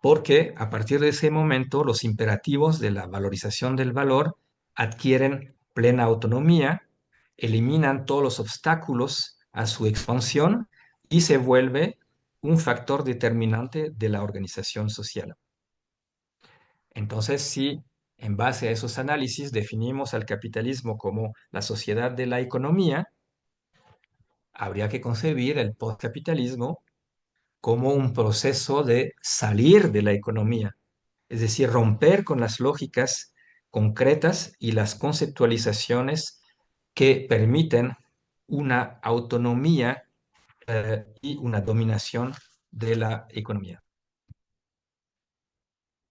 porque a partir de ese momento los imperativos de la valorización del valor adquieren plena autonomía, eliminan todos los obstáculos a su expansión y se vuelve un factor determinante de la organización social. Entonces, si en base a esos análisis definimos al capitalismo como la sociedad de la economía, habría que concebir el postcapitalismo como un proceso de salir de la economía, es decir, romper con las lógicas concretas y las conceptualizaciones que permiten una autonomía y una dominación de la economía.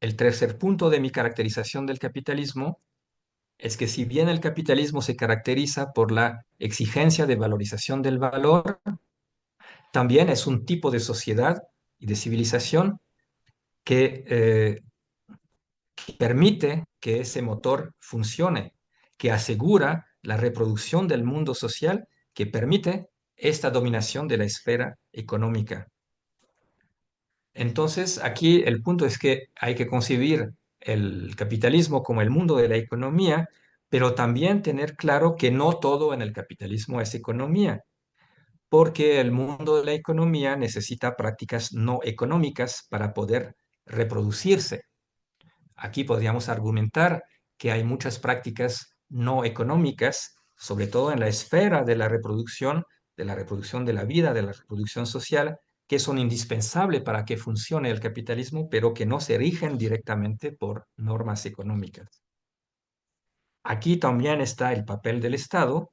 El tercer punto de mi caracterización del capitalismo es que si bien el capitalismo se caracteriza por la exigencia de valorización del valor, también es un tipo de sociedad y de civilización que permite que ese motor funcione, que asegura la reproducción del mundo social, que permite esta dominación de la esfera económica. Entonces, aquí el punto es que hay que concebir el capitalismo como el mundo de la economía, pero también tener claro que no todo en el capitalismo es economía, porque el mundo de la economía necesita prácticas no económicas para poder reproducirse. Aquí podríamos argumentar que hay muchas prácticas no económicas, sobre todo en la esfera de la reproducción, de la reproducción de la vida, de la reproducción social, que son indispensables para que funcione el capitalismo, pero que no se rigen directamente por normas económicas. Aquí también está el papel del Estado,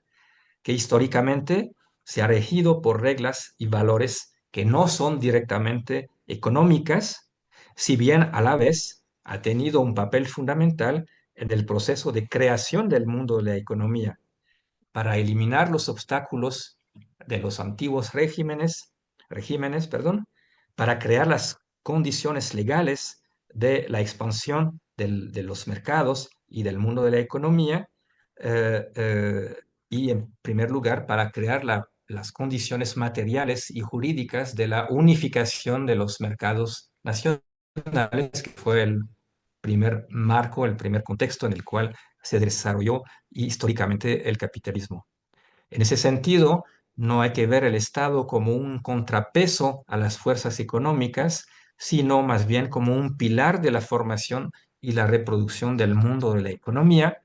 que históricamente se ha regido por reglas y valores que no son directamente económicas, si bien a la vez ha tenido un papel fundamental en el proceso de creación del mundo de la economía, para eliminar los obstáculos de los antiguos regímenes, para crear las condiciones legales de la expansión de los mercados y del mundo de la economía, eh, eh, y en primer lugar para crear las condiciones materiales y jurídicas de la unificación de los mercados nacionales, que fue el primer marco, el primer contexto en el cual se desarrolló históricamente el capitalismo. En ese sentido, no hay que ver el Estado como un contrapeso a las fuerzas económicas, sino más bien como un pilar de la formación y la reproducción del mundo de la economía,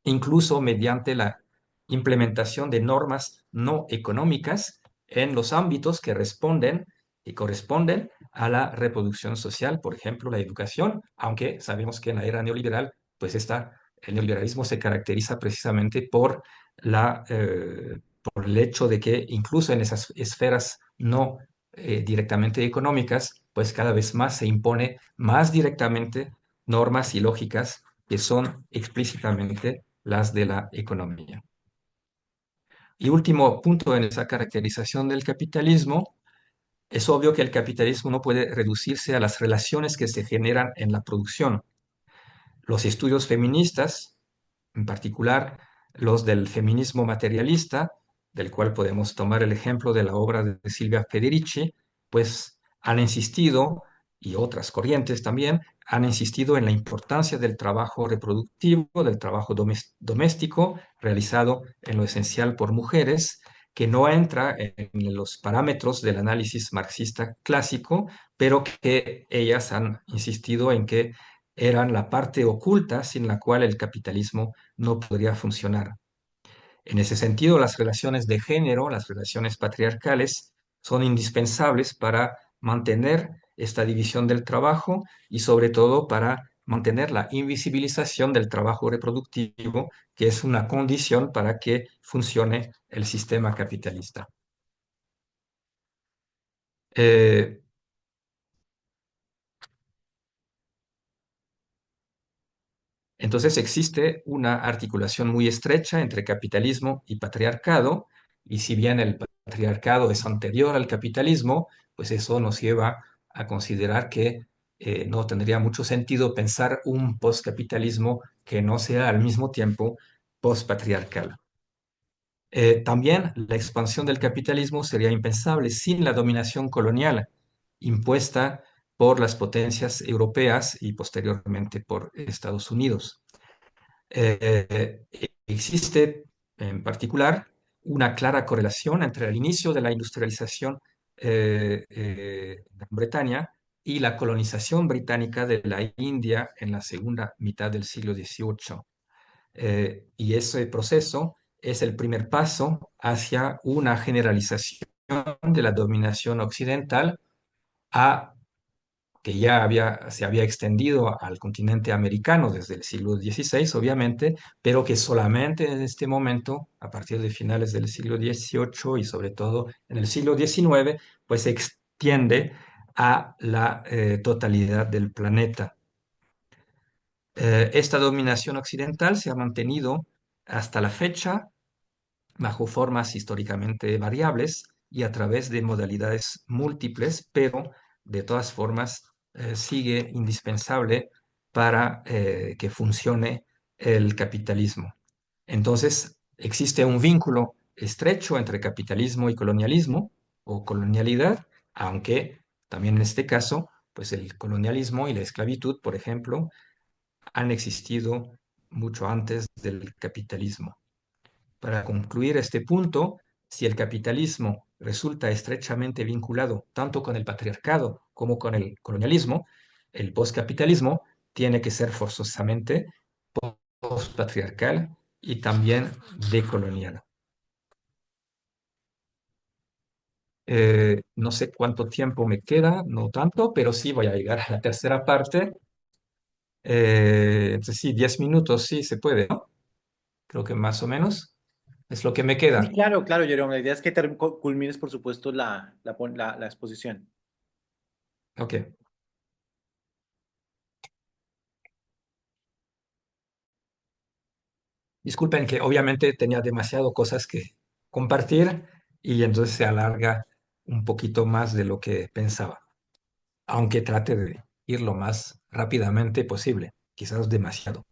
incluso mediante la implementación de normas no económicas en los ámbitos que responden y corresponden a la reproducción social, por ejemplo, la educación, aunque sabemos que en la era neoliberal, pues el neoliberalismo se caracteriza precisamente por el hecho de que incluso en esas esferas no directamente económicas, pues cada vez más se impone más directamente normas y lógicas que son explícitamente las de la economía. Y último punto en esa caracterización del capitalismo, es obvio que el capitalismo no puede reducirse a las relaciones que se generan en la producción. Los estudios feministas, en particular los del feminismo materialista, del cual podemos tomar el ejemplo de la obra de Silvia Federici, pues han insistido, y otras corrientes también, han insistido en la importancia del trabajo reproductivo, del trabajo doméstico, realizado en lo esencial por mujeres, que no entra en los parámetros del análisis marxista clásico, pero que ellas han insistido en que eran la parte oculta sin la cual el capitalismo no podría funcionar. En ese sentido, las relaciones de género, las relaciones patriarcales, son indispensables para mantener esta división del trabajo y sobre todo para mantener la invisibilización del trabajo reproductivo, que es una condición para que funcione el sistema capitalista. Eh, Entonces existe una articulación muy estrecha entre capitalismo y patriarcado, y si bien el patriarcado es anterior al capitalismo, pues eso nos lleva a considerar que no tendría mucho sentido pensar un postcapitalismo que no sea al mismo tiempo postpatriarcal. También la expansión del capitalismo sería impensable sin la dominación colonial impuesta por las potencias europeas y posteriormente por Estados Unidos. Eh, Existe en particular una clara correlación entre el inicio de la industrialización de Gran Bretaña y la colonización británica de la India en la segunda mitad del siglo XVIII. Y ese proceso es el primer paso hacia una generalización de la dominación occidental a que se había extendido al continente americano desde el siglo XVI, obviamente, pero que solamente en este momento, a partir de finales del siglo XVIII y sobre todo en el siglo XIX, pues se extiende a la totalidad del planeta. Esta dominación occidental se ha mantenido hasta la fecha bajo formas históricamente variables y a través de modalidades múltiples, pero de todas formas sigue indispensable para que funcione el capitalismo. Entonces, existe un vínculo estrecho entre capitalismo y colonialismo o colonialidad, aunque también en este caso, pues el colonialismo y la esclavitud, por ejemplo, han existido mucho antes del capitalismo. Para concluir este punto, si el capitalismo resulta estrechamente vinculado tanto con el patriarcado como con el colonialismo, el postcapitalismo tiene que ser forzosamente postpatriarcal y también decolonial. No sé cuánto tiempo me queda, no tanto, pero sí voy a llegar a la tercera parte. Entonces sí, 10 minutos sí se puede, ¿no? Creo que más o menos es lo que me Sí, queda. claro, claro, Jerome. La idea es que culmines, por supuesto, la exposición. Ok. Disculpen que obviamente tenía demasiado cosas que compartir y entonces se alarga un poquito más de lo que pensaba, aunque trate de ir lo más rápidamente posible, quizás demasiado.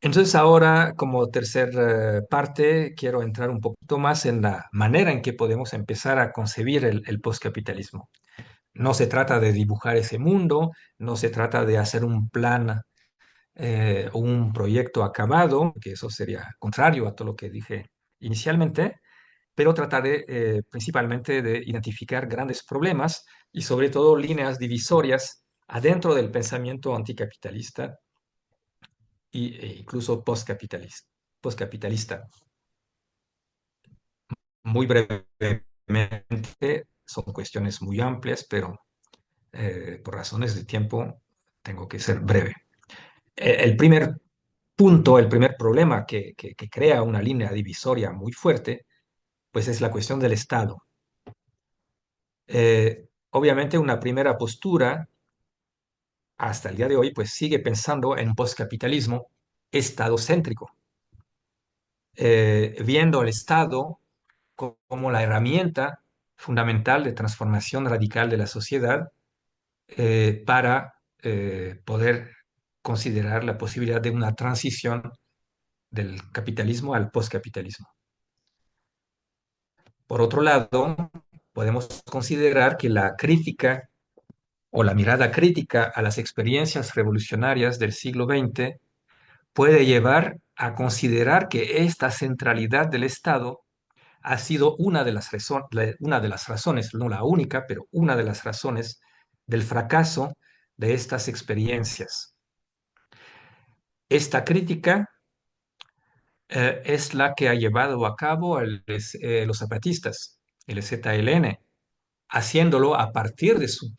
Entonces ahora, como tercer parte, quiero entrar un poquito más en la manera en que podemos empezar a concebir el postcapitalismo. No se trata de dibujar ese mundo, no se trata de hacer un plan o un proyecto acabado, que eso sería contrario a todo lo que dije inicialmente, pero trataré principalmente de identificar grandes problemas y sobre todo líneas divisorias adentro del pensamiento anticapitalista e incluso postcapitalista. Muy brevemente, son cuestiones muy amplias, pero por razones de tiempo tengo que ser breve. El primer punto, el primer problema que crea una línea divisoria muy fuerte, pues es la cuestión del Estado. Obviamente una primera postura hasta el día de hoy, pues sigue pensando en postcapitalismo estadocéntrico, viendo al Estado como la herramienta fundamental de transformación radical de la sociedad para poder considerar la posibilidad de una transición del capitalismo al postcapitalismo. Por otro lado, podemos considerar que la crítica o la mirada crítica a las experiencias revolucionarias del siglo XX puede llevar a considerar que esta centralidad del Estado ha sido una de las razones, no la única, pero una de las razones del fracaso de estas experiencias. Esta crítica es la que ha llevado a cabo los zapatistas, el ZLN, haciéndolo a partir de su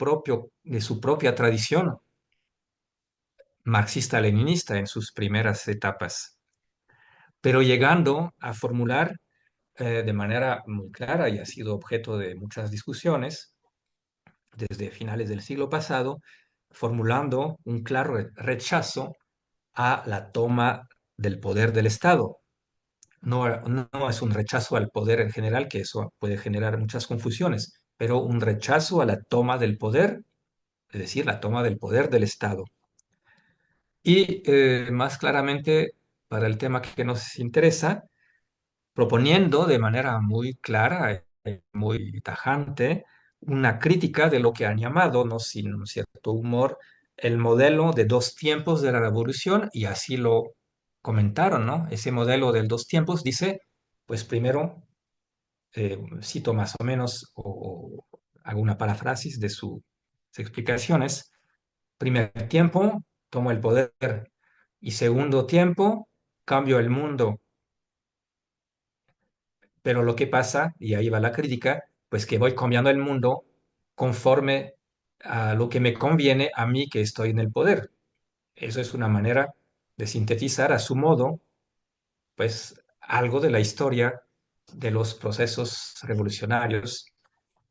propia tradición marxista-leninista en sus primeras etapas, pero llegando a formular de manera muy clara y ha sido objeto de muchas discusiones desde finales del siglo pasado, formulando un claro rechazo a la toma del poder del Estado. No es un rechazo al poder en general, que eso puede generar muchas confusiones, pero un rechazo a la toma del poder, es decir, la toma del poder del Estado. Y más claramente, para el tema que nos interesa, proponiendo de manera muy clara, muy tajante, una crítica de lo que han llamado, no sin un cierto humor, el modelo de dos tiempos de la revolución, y así lo comentaron, ¿no? Ese modelo del dos tiempos dice, pues primero, cito más o menos, o hago una paráfrasis de sus explicaciones. Primer tiempo, tomo el poder, y segundo tiempo, cambio el mundo. Pero lo que pasa, y ahí va la crítica, pues que voy cambiando el mundo conforme a lo que me conviene a mí que estoy en el poder. Eso es una manera de sintetizar a su modo, pues algo de la historia de los procesos revolucionarios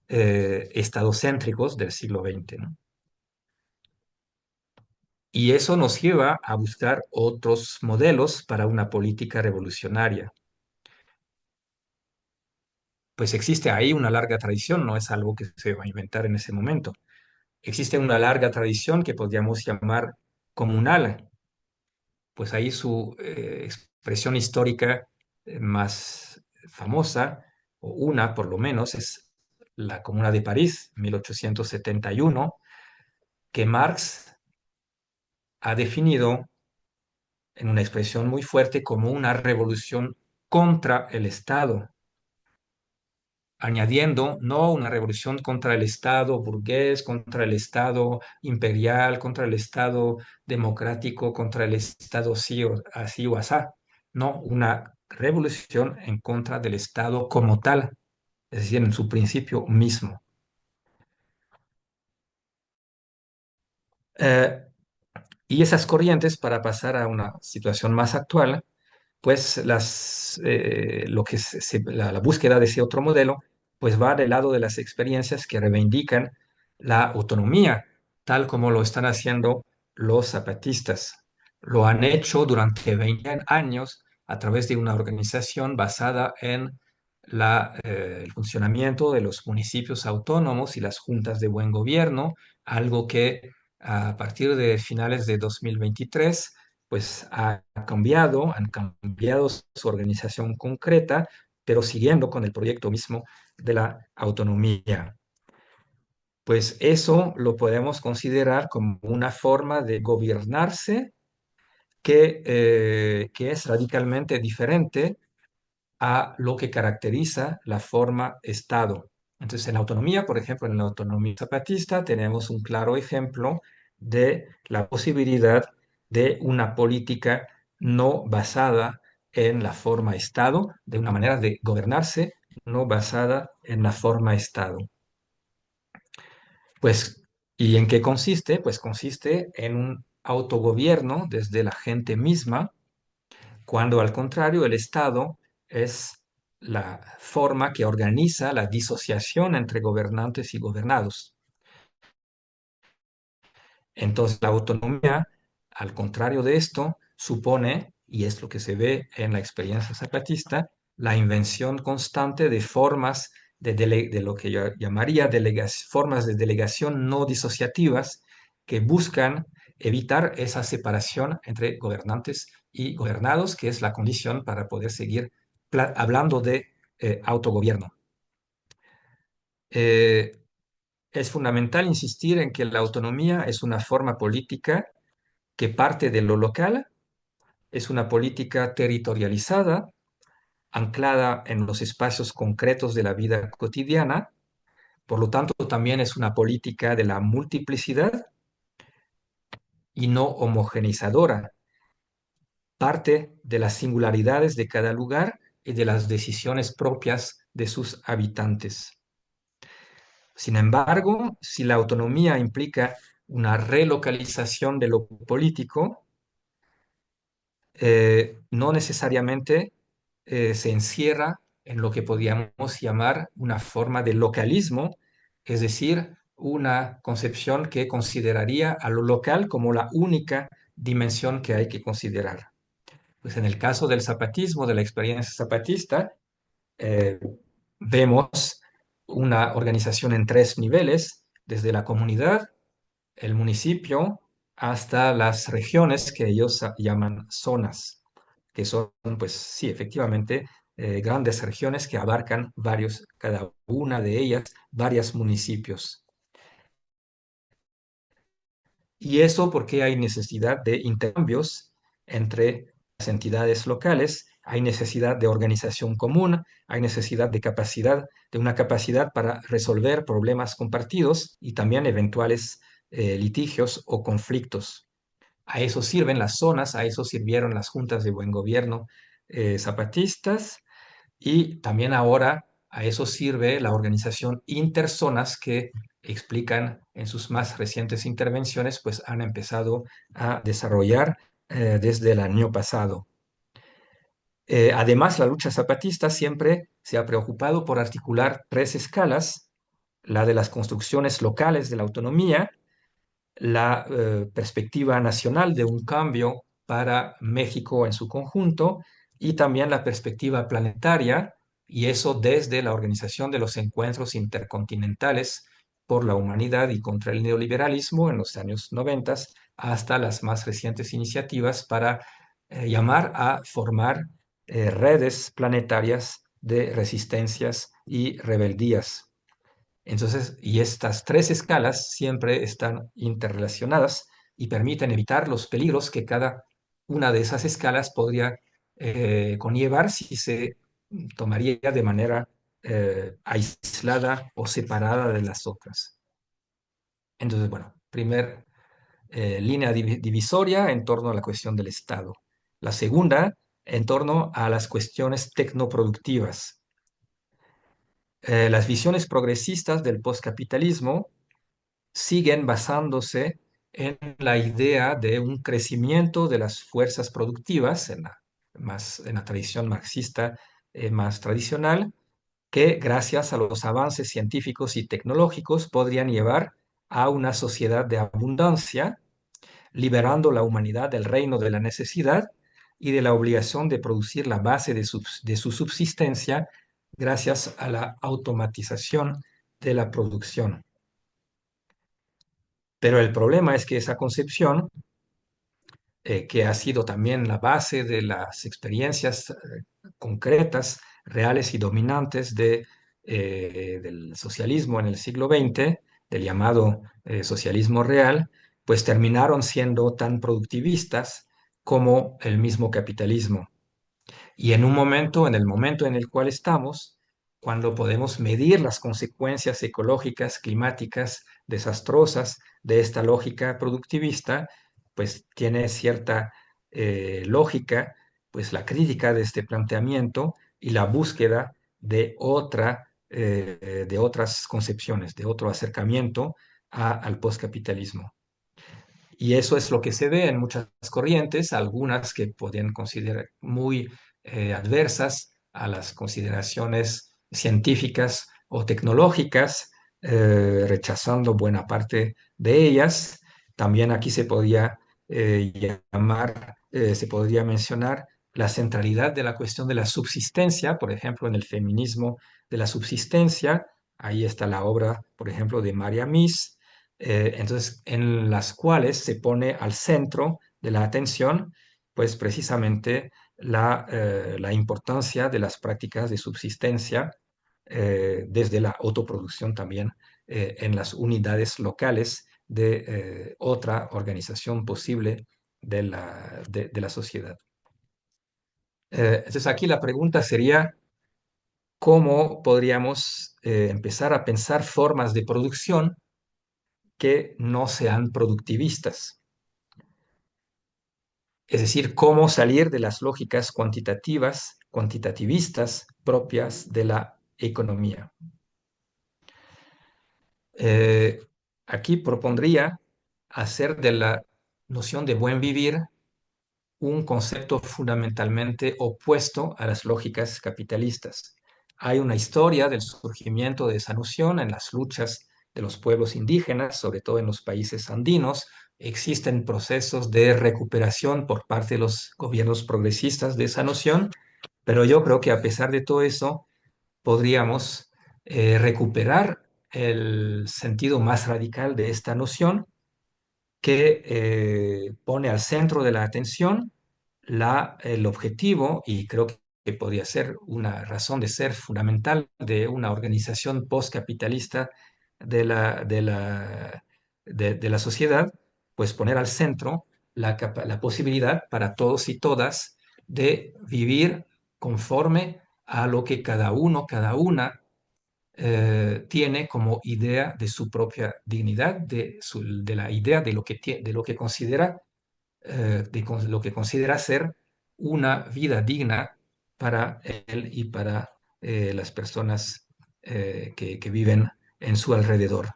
estadocéntricos del siglo XX, ¿no? Y eso nos lleva a buscar otros modelos para una política revolucionaria. Pues existe ahí una larga tradición, no es algo que se va a inventar en ese momento. Existe una larga tradición que podríamos llamar comunal, pues ahí su expresión histórica más famosa, o una por lo menos, es la Comuna de París, 1871, que Marx ha definido en una expresión muy fuerte como una revolución contra el Estado, añadiendo no una revolución contra el Estado burgués, contra el Estado imperial, contra el Estado democrático, contra el Estado así o asá, no, una revolución en contra del Estado como tal, es decir, en su principio mismo. Eh, y esas corrientes, para pasar a una situación más actual, pues lo que la búsqueda de ese otro modelo, pues va del lado de las experiencias que reivindican la autonomía, tal como lo están haciendo los zapatistas. Lo han hecho durante 20 años a través de una organización basada en el funcionamiento de los municipios autónomos y las juntas de buen gobierno, algo que a partir de finales de 2023 pues han cambiado su organización concreta, pero siguiendo con el proyecto mismo de la autonomía. Pues eso lo podemos considerar como una forma de gobernarse que es radicalmente diferente a lo que caracteriza la forma Estado. Entonces, en la autonomía, por ejemplo, en la autonomía zapatista, tenemos un claro ejemplo de la posibilidad de una política no basada en la forma Estado, de una manera de gobernarse no basada en la forma Estado. Pues, ¿y en qué consiste? Pues consiste en un autogobierno desde la gente misma, cuando al contrario el Estado es la forma que organiza la disociación entre gobernantes y gobernados. Entonces, la autonomía, al contrario de esto, supone, y es lo que se ve en la experiencia zapatista, la invención constante de formas de lo que yo llamaría formas de delegación no disociativas que buscan evitar esa separación entre gobernantes y gobernados, que es la condición para poder seguir hablando de autogobierno. Eh, es fundamental insistir en que la autonomía es una forma política que parte de lo local, es una política territorializada, anclada en los espacios concretos de la vida cotidiana, por lo tanto también es una política de la multiplicidad y no homogeneizadora, parte de las singularidades de cada lugar y de las decisiones propias de sus habitantes. Sin embargo, si la autonomía implica una relocalización de lo político, no necesariamente se encierra en lo que podríamos llamar una forma de localismo, es decir, una concepción que consideraría a lo local como la única dimensión que hay que considerar. Pues en el caso del zapatismo, de la experiencia zapatista, eh, vemos una organización en tres niveles, desde la comunidad, el municipio, hasta las regiones que ellos llaman zonas, que son, pues sí, efectivamente, grandes regiones que abarcan cada una de ellas, varios municipios. Y eso porque hay necesidad de intercambios entre las entidades locales, hay necesidad de organización común, hay necesidad de capacidad, de una capacidad para resolver problemas compartidos y también eventuales litigios o conflictos. A eso sirven las zonas, a eso sirvieron las juntas de buen gobierno zapatistas y también ahora a eso sirve la organización Interzonas que explican en sus más recientes intervenciones, pues han empezado a desarrollar desde el año pasado. Además, la lucha zapatista siempre se ha preocupado por articular tres escalas, la de las construcciones locales de la autonomía, la perspectiva nacional de un cambio para México en su conjunto y también la perspectiva planetaria, y eso desde la organización de los encuentros intercontinentales por la humanidad y contra el neoliberalismo en los años 90 hasta las más recientes iniciativas para llamar a formar redes planetarias de resistencias y rebeldías. Entonces, y estas tres escalas siempre están interrelacionadas y permiten evitar los peligros que cada una de esas escalas podría conllevar si se tomaría de manera aislada o separada de las otras. Entonces, bueno, primer línea divisoria en torno a la cuestión del Estado. La segunda, en torno a las cuestiones tecnoproductivas. Las visiones progresistas del postcapitalismo siguen basándose en la idea de un crecimiento de las fuerzas productivas, en la tradición marxista más tradicional, que gracias a los avances científicos y tecnológicos podrían llevar a una sociedad de abundancia, liberando la humanidad del reino de la necesidad y de la obligación de producir la base de su subsistencia gracias a la automatización de la producción. Pero el problema es que esa concepción, que ha sido también la base de las experiencias concretas, reales y dominantes del socialismo en el siglo XX, del llamado socialismo real, pues terminaron siendo tan productivistas como el mismo capitalismo. Y en el momento en el cual estamos, cuando podemos medir las consecuencias ecológicas, climáticas, desastrosas de esta lógica productivista, pues tiene cierta lógica, pues la crítica de este planteamiento y la búsqueda de otras concepciones, de otro acercamiento al postcapitalismo. Y eso es lo que se ve en muchas corrientes, algunas que podrían considerar muy adversas a las consideraciones científicas o tecnológicas, rechazando buena parte de ellas. También aquí se podría se podría mencionar la centralidad de la cuestión de la subsistencia, por ejemplo, en el feminismo de la subsistencia. Ahí está la obra, por ejemplo, de Maria Mies, entonces, en las cuales se pone al centro de la atención, pues precisamente la importancia de las prácticas de subsistencia, desde la autoproducción también, en las unidades locales de otra organización posible de la sociedad. Entonces, aquí la pregunta sería, ¿cómo podríamos empezar a pensar formas de producción que no sean productivistas? Es decir, cómo salir de las lógicas cuantitativistas propias de la economía. Eh, Aquí propondría hacer de la noción de buen vivir un concepto fundamentalmente opuesto a las lógicas capitalistas. Hay una historia del surgimiento de esa noción en las luchas de los pueblos indígenas, sobre todo en los países andinos. Existen procesos de recuperación por parte de los gobiernos progresistas de esa noción, pero yo creo que a pesar de todo eso, podríamos recuperar el sentido más radical de esta noción, que pone al centro de la atención el objetivo, y creo que podría ser una razón de ser fundamental de una organización postcapitalista de la sociedad, pues poner al centro la posibilidad para todos y todas de vivir conforme a lo que cada uno, cada una tiene como idea de su propia dignidad, de la idea de lo que considera, lo que considera ser una vida digna para él y para las personas que viven en su alrededor.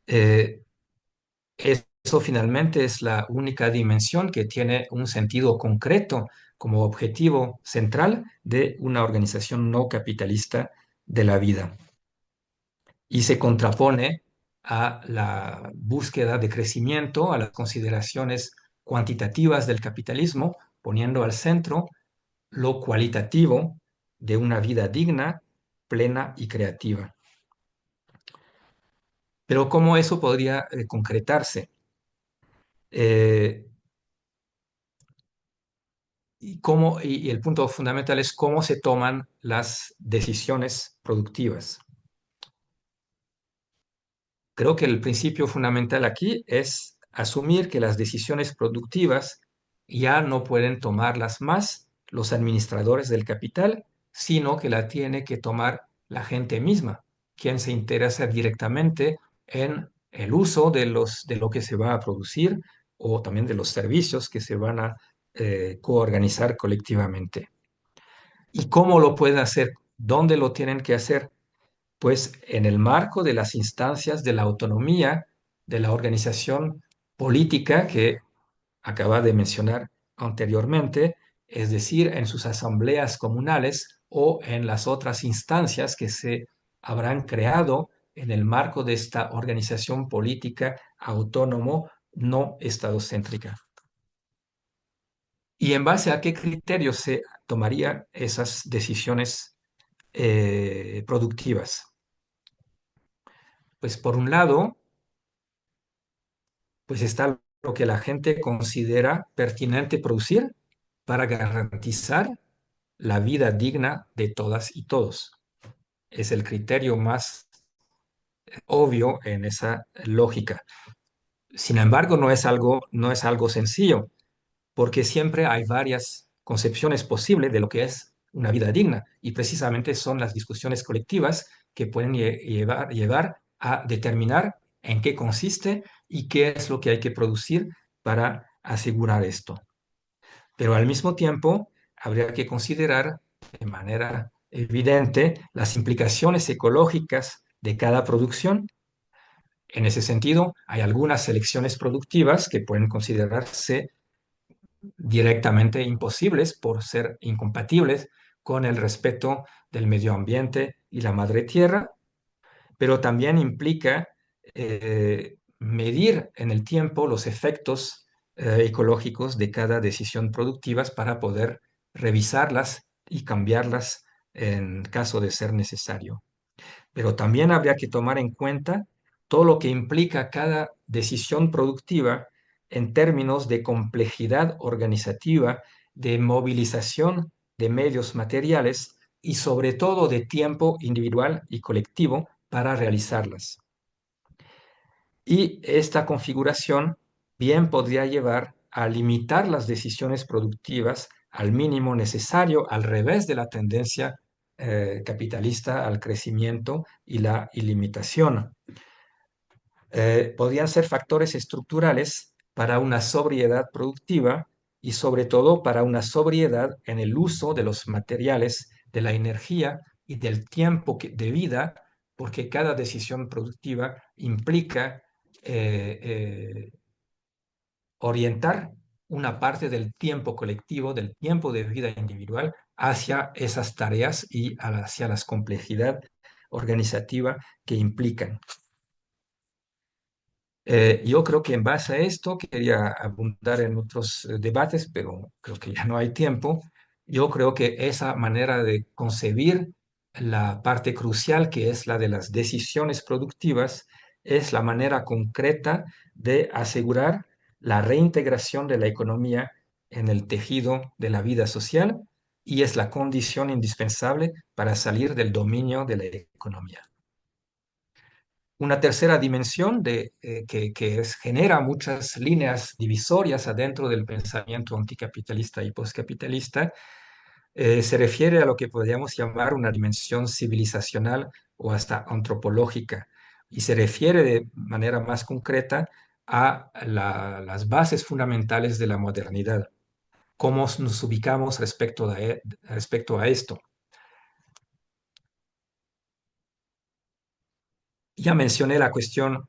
Eh, Eso finalmente es la única dimensión que tiene un sentido concreto como objetivo central de una organización no capitalista de la vida, y se contrapone a la búsqueda de crecimiento, a las consideraciones cuantitativas del capitalismo, poniendo al centro lo cualitativo de una vida digna, plena y creativa. Pero ¿cómo eso podría concretarse? Eh, y el punto fundamental es cómo se toman las decisiones productivas. Creo que el principio fundamental aquí es asumir que las decisiones productivas ya no pueden tomarlas más los administradores del capital, sino que la tiene que tomar la gente misma, quien se interesa directamente en el uso de lo que se va a producir, o también de los servicios que se van a coorganizar colectivamente. ¿Y cómo lo pueden hacer? ¿Dónde lo tienen que hacer? pues en el marco de las instancias de la autonomía de la organización política que acaba de mencionar anteriormente, es decir, en sus asambleas comunales o en las otras instancias que se habrán creado en el marco de esta organización política autónomo no estadocéntrica. ¿Y en base a qué criterios se tomarían esas decisiones productivas? Pues por un lado, pues está lo que la gente considera pertinente producir para garantizar la vida digna de todas y todos. Es el criterio más obvio en esa lógica. Sin embargo, no es algo sencillo, porque siempre hay varias concepciones posibles de lo que es una vida digna, y precisamente son las discusiones colectivas que pueden llevar a determinar en qué consiste y qué es lo que hay que producir para asegurar esto. Pero al mismo tiempo, habría que considerar de manera evidente las implicaciones ecológicas de cada producción. En ese sentido, hay algunas selecciones productivas que pueden considerarse directamente imposibles por ser incompatibles con el respeto del medio ambiente y la madre tierra, pero también implica medir en el tiempo los efectos ecológicos de cada decisión productiva para poder revisarlas y cambiarlas en caso de ser necesario. Pero también habría que tomar en cuenta todo lo que implica cada decisión productiva en términos de complejidad organizativa, de movilización de medios materiales y sobre todo de tiempo individual y colectivo para realizarlas. Y esta configuración bien podría llevar a limitar las decisiones productivas al mínimo necesario, al revés de la tendencia capitalista al crecimiento y la ilimitación. Podrían ser factores estructurales para una sobriedad productiva y sobre todo para una sobriedad en el uso de los materiales, de la energía y del tiempo de vida, porque cada decisión productiva implica orientar una parte del tiempo colectivo, del tiempo de vida individual, hacia esas tareas y hacia la complejidad organizativa que implican. Yo creo que en base a esto, quería abundar en otros debates, pero creo que ya no hay tiempo. Yo creo que esa manera de concebir la parte crucial, que es la de las decisiones productivas, es la manera concreta de asegurar la reintegración de la economía en el tejido de la vida social y es la condición indispensable para salir del dominio de la economía. Una tercera dimensión genera muchas líneas divisorias adentro del pensamiento anticapitalista y postcapitalista, se refiere a lo que podríamos llamar una dimensión civilizacional o hasta antropológica, y se refiere de manera más concreta a las bases fundamentales de la modernidad, cómo nos ubicamos respecto a esto. Ya mencioné la cuestión,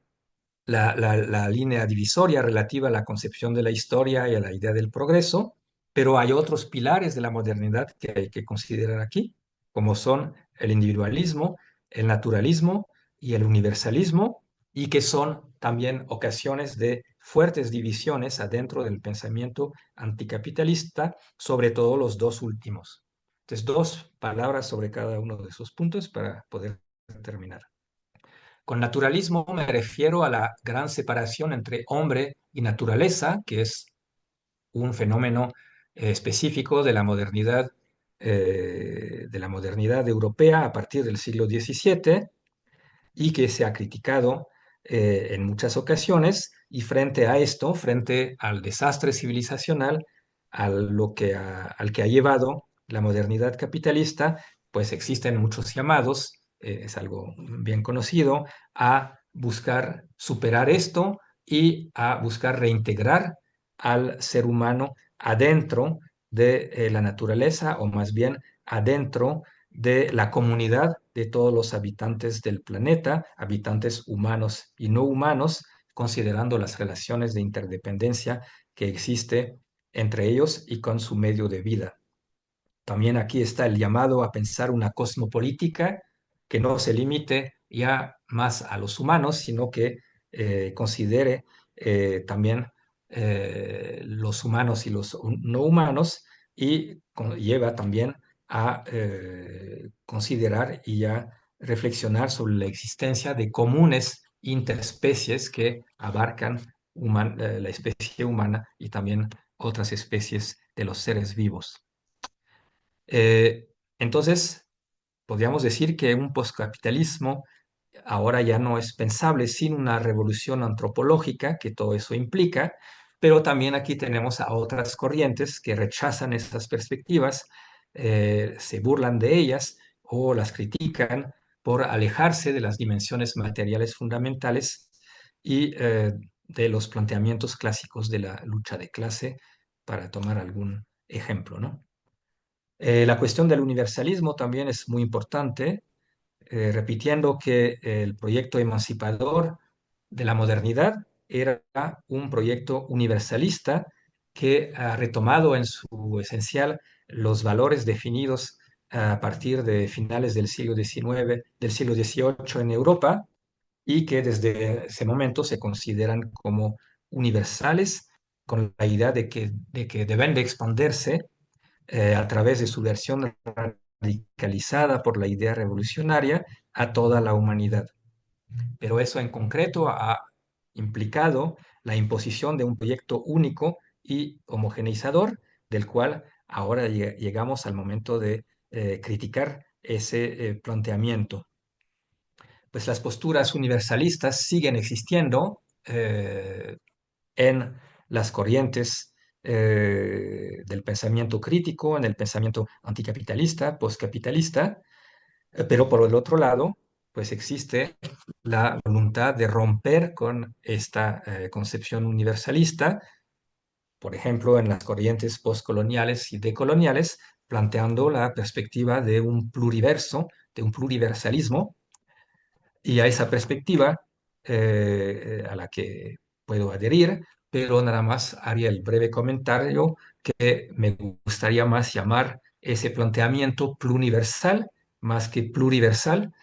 la línea divisoria relativa a la concepción de la historia y a la idea del progreso, pero hay otros pilares de la modernidad que hay que considerar aquí, como son el individualismo, el naturalismo y el universalismo, y que son también ocasiones de fuertes divisiones adentro del pensamiento anticapitalista, sobre todo los dos últimos. Entonces, dos palabras sobre cada uno de esos puntos para poder terminar. Con naturalismo me refiero a la gran separación entre hombre y naturaleza, que es un fenómeno específico de la modernidad europea a partir del siglo XVII y que se ha criticado en muchas ocasiones. Y frente a esto, frente al desastre civilizacional al que ha llevado la modernidad capitalista, pues existen muchos llamados, es algo bien conocido, a buscar superar esto y a buscar reintegrar al ser humano adentro de la naturaleza, o más bien adentro de la comunidad de todos los habitantes del planeta, habitantes humanos y no humanos, considerando las relaciones de interdependencia que existe entre ellos y con su medio de vida. También aquí está el llamado a pensar una cosmopolítica que no se limite ya más a los humanos, sino que considere también los humanos y los no humanos y lleva también a considerar y a reflexionar sobre la existencia de comunes interespecies que abarcan la especie humana y también otras especies de los seres vivos. Eh, entonces, podríamos decir que un poscapitalismo ahora ya no es pensable sin una revolución antropológica, que todo eso implica, pero también aquí tenemos a otras corrientes que rechazan estas perspectivas, se burlan de ellas o las critican por alejarse de las dimensiones materiales fundamentales y de los planteamientos clásicos de la lucha de clase, para tomar algún ejemplo, ¿no? La cuestión del universalismo también es muy importante, repitiendo que el proyecto emancipador de la modernidad era un proyecto universalista que ha retomado en su esencial los valores definidos a partir de finales del siglo XIX, del siglo XVIII en Europa, y que desde ese momento se consideran como universales, con la idea de que deben de expandirse a través de su versión radicalizada por la idea revolucionaria a toda la humanidad. Pero eso en concreto ha implicado la imposición de un proyecto único y homogeneizador, del cual ahora llegamos al momento de criticar ese planteamiento. Pues las posturas universalistas siguen existiendo en las corrientes del pensamiento crítico, en el pensamiento anticapitalista, postcapitalista, pero por el otro lado, pues existe la voluntad de romper con esta concepción universalista, por ejemplo, en las corrientes postcoloniales y decoloniales, planteando la perspectiva de un pluriverso, de un pluriversalismo, y a esa perspectiva a la que puedo adherir, pero nada más haría el breve comentario que me gustaría más llamar ese planteamiento pluriversal más que pluriversal,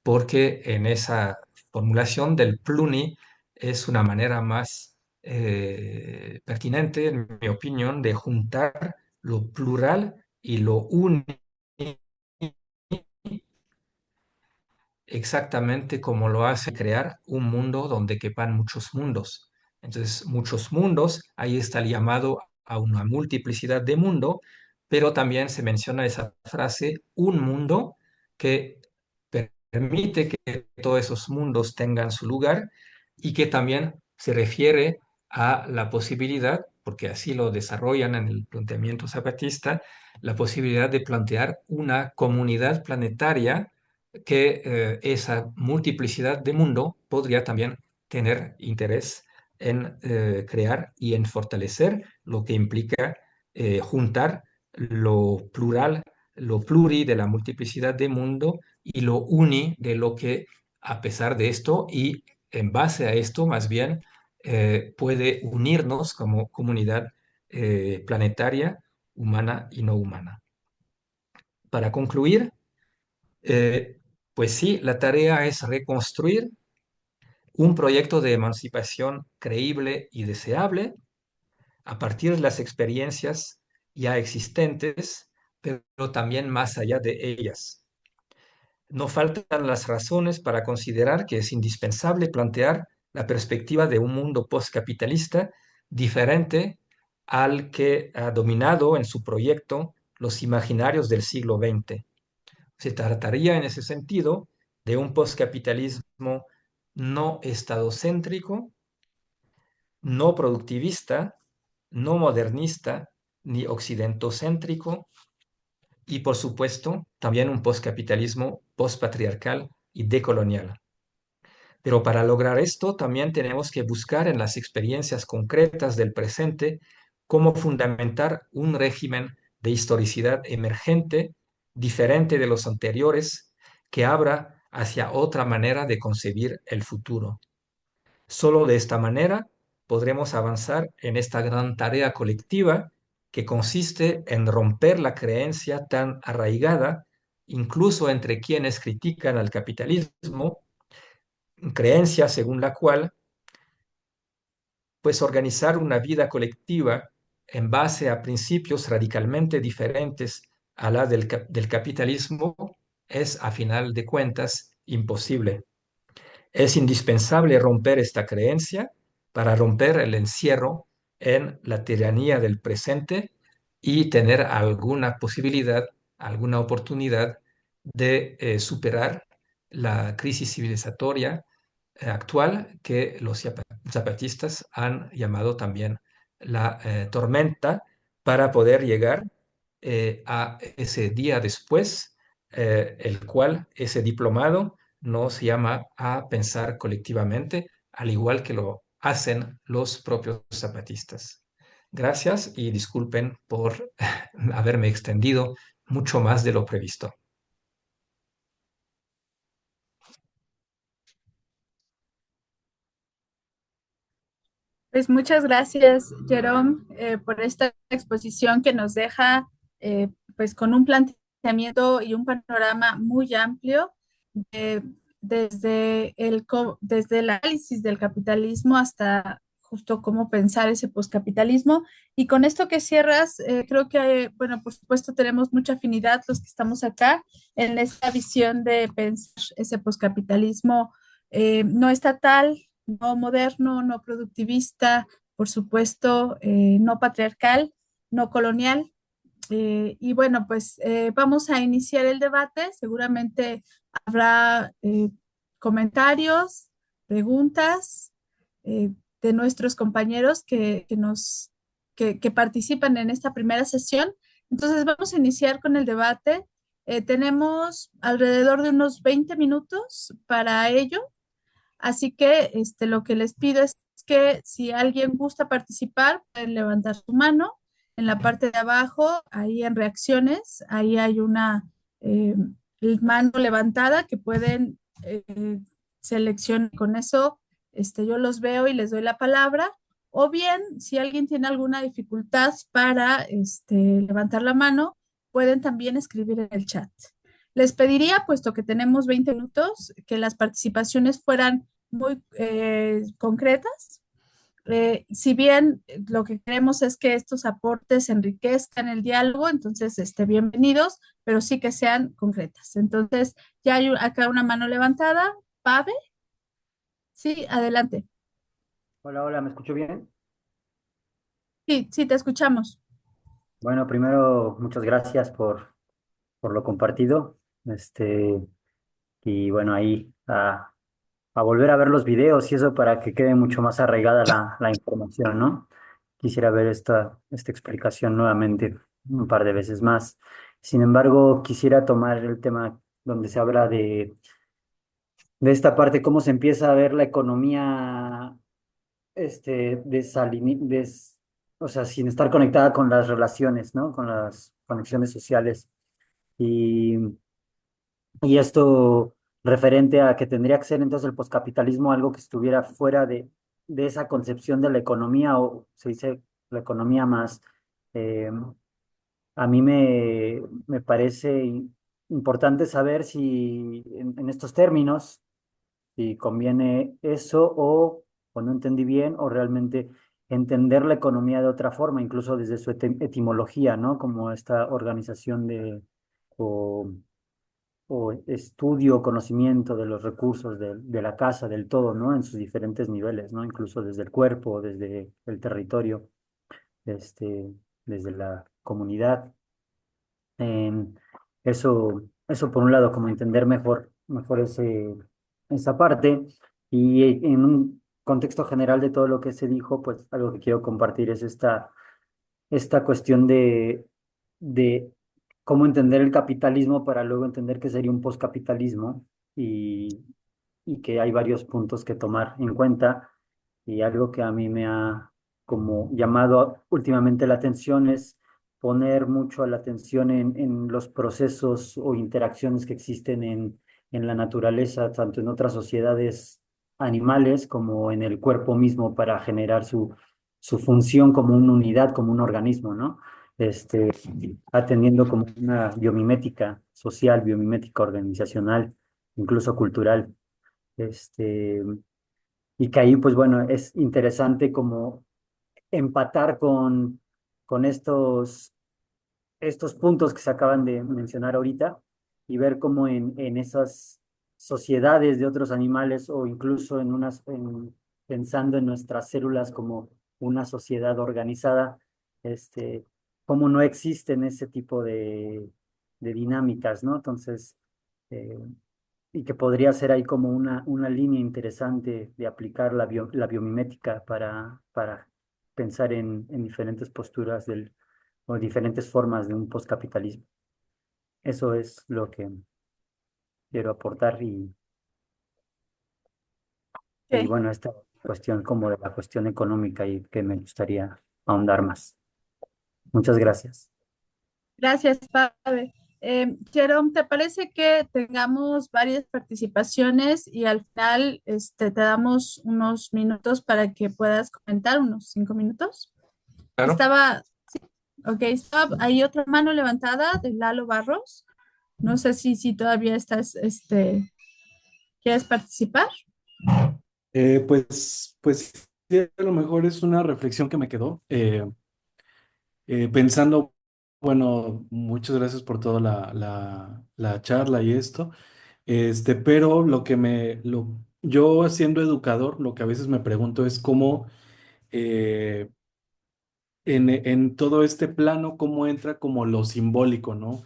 porque en esa formulación del pluni es una manera más pertinente, en mi opinión, de juntar lo plural y lo único, exactamente como lo hace crear un mundo donde quepan muchos mundos. Entonces, muchos mundos, ahí está el llamado a una multiplicidad de mundo, pero también se menciona esa frase, un mundo, que permite que todos esos mundos tengan su lugar y que también se refiere a la posibilidad, porque así lo desarrollan en el planteamiento zapatista, la posibilidad de plantear una comunidad planetaria que esa multiplicidad de mundo podría también tener interés en crear y en fortalecer, lo que implica juntar lo plural, lo pluri de la multiplicidad de mundo y lo uni de lo que, a pesar de esto y en base a esto, más bien, puede unirnos como comunidad planetaria, humana y no humana. Para concluir, eh, pues sí, la tarea es reconstruir un proyecto de emancipación creíble y deseable a partir de las experiencias ya existentes, pero también más allá de ellas. No faltan las razones para considerar que es indispensable plantear la perspectiva de un mundo postcapitalista diferente al que ha dominado en su proyecto los imaginarios del siglo XX. Se trataría en ese sentido de un postcapitalismo no estadocéntrico, no productivista, no modernista ni occidentocéntrico y, por supuesto, también un postcapitalismo postpatriarcal y decolonial. Pero para lograr esto también tenemos que buscar en las experiencias concretas del presente cómo fundamentar un régimen de historicidad emergente, diferente de los anteriores, que abra hacia otra manera de concebir el futuro. Solo de esta manera podremos avanzar en esta gran tarea colectiva que consiste en romper la creencia tan arraigada, incluso entre quienes critican al capitalismo, creencia según la cual, pues organizar una vida colectiva en base a principios radicalmente diferentes a la del capitalismo es, a final de cuentas, imposible. Es indispensable romper esta creencia para romper el encierro en la tiranía del presente y tener alguna posibilidad, alguna oportunidad de superar la crisis civilizatoria actual que los zapatistas han llamado también la tormenta para poder llegar a ese día después, el cual ese diplomado nos llama a pensar colectivamente, al igual que lo hacen los propios zapatistas. Gracias y disculpen por haberme extendido mucho más de lo previsto. Pues muchas gracias, Jerome, por esta exposición que nos deja pues con un planteamiento y un panorama muy amplio de- desde el análisis del capitalismo hasta justo cómo pensar ese poscapitalismo. Y con esto que cierras, creo que, bueno, por supuesto tenemos mucha afinidad los que estamos acá en esta visión de pensar ese poscapitalismo no estatal, no moderno, no productivista, por supuesto, no patriarcal, no colonial. Y bueno, pues vamos a iniciar el debate. Seguramente habrá comentarios, preguntas de nuestros compañeros que participan en esta primera sesión. Entonces vamos a iniciar con el debate. Tenemos alrededor de unos 20 minutos para ello. Así que lo que les pido es que si alguien gusta participar, pueden levantar su mano. En la parte de abajo, ahí en reacciones, ahí hay una eh, mano levantada que pueden seleccionar. Con eso, yo los veo y les doy la palabra. O bien, si alguien tiene alguna dificultad para levantar la mano, pueden también escribir en el chat. Les pediría, puesto que tenemos 20 minutos, que las participaciones fueran muy concretas. Si bien lo que queremos es que estos aportes enriquezcan el diálogo, entonces bienvenidos, pero sí que sean concretas. Entonces, ya hay acá una mano levantada. Pave, sí, adelante. Hola, hola, ¿me escucho bien? Sí, sí, te escuchamos. Bueno, primero, muchas gracias por lo compartido. Y bueno, ahí a volver a ver los videos y eso para que quede mucho más arraigada la información, ¿no? Quisiera ver esta explicación nuevamente un par de veces más. Sin embargo, quisiera tomar el tema donde se habla de esta parte, cómo se empieza a ver la economía o sea, sin estar conectada con las relaciones, ¿no? Con las conexiones sociales. Y, y esto referente a que tendría que ser entonces el poscapitalismo algo que estuviera fuera de esa concepción de la economía, o se dice la economía más. eh, a mí me parece importante saber si en estos términos si conviene eso o no entendí bien, o realmente entender la economía de otra forma, incluso desde su etimología, ¿no? Como esta organización o, o estudio, conocimiento de los recursos de la casa, del todo, ¿no? En sus diferentes niveles, ¿no? Incluso desde el cuerpo, desde el territorio, este, desde la comunidad. Em, eso por un lado, como entender mejor esa parte. Y en un contexto general de todo lo que se dijo, pues algo que quiero compartir es esta cuestión de cómo entender el capitalismo para luego entender qué sería un poscapitalismo y, y que hay varios puntos que tomar en cuenta. Y algo que a mí me ha como llamado últimamente la atención es poner mucho la atención en los procesos o interacciones que existen en la naturaleza, tanto en otras sociedades animales como en el cuerpo mismo para generar su función como una unidad, como un organismo, ¿no? Este, atendiendo como una biomimética social, biomimética organizacional, incluso cultural. Este, y que ahí, pues bueno, es interesante como empatar con estos puntos que se acaban de mencionar ahorita y ver cómo en esas sociedades de otros animales o incluso pensando en nuestras células como una sociedad organizada, este, cómo no existen ese tipo de dinámicas, ¿no? Entonces, eh, y que podría ser ahí como una línea interesante de aplicar la biomimética para pensar en diferentes posturas o diferentes formas de un postcapitalismo. Eso es lo que quiero aportar y Ok. bueno, esta cuestión como de la cuestión económica y que me gustaría ahondar más. Muchas gracias. Gracias, Pablo. Jerome, ¿te parece que tengamos varias participaciones y al final te damos unos minutos para que puedas comentar, unos 5 minutos? Claro. Estaba, ok, estaba ahí otra mano levantada de Lalo Barros. No sé si todavía estás, ¿quieres participar? Pues sí, a lo mejor es una reflexión que me quedó pensando, bueno, muchas gracias por toda la charla y esto, pero yo siendo educador, lo que a veces me pregunto es cómo eh, en todo este plano, cómo entra como lo simbólico, ¿no?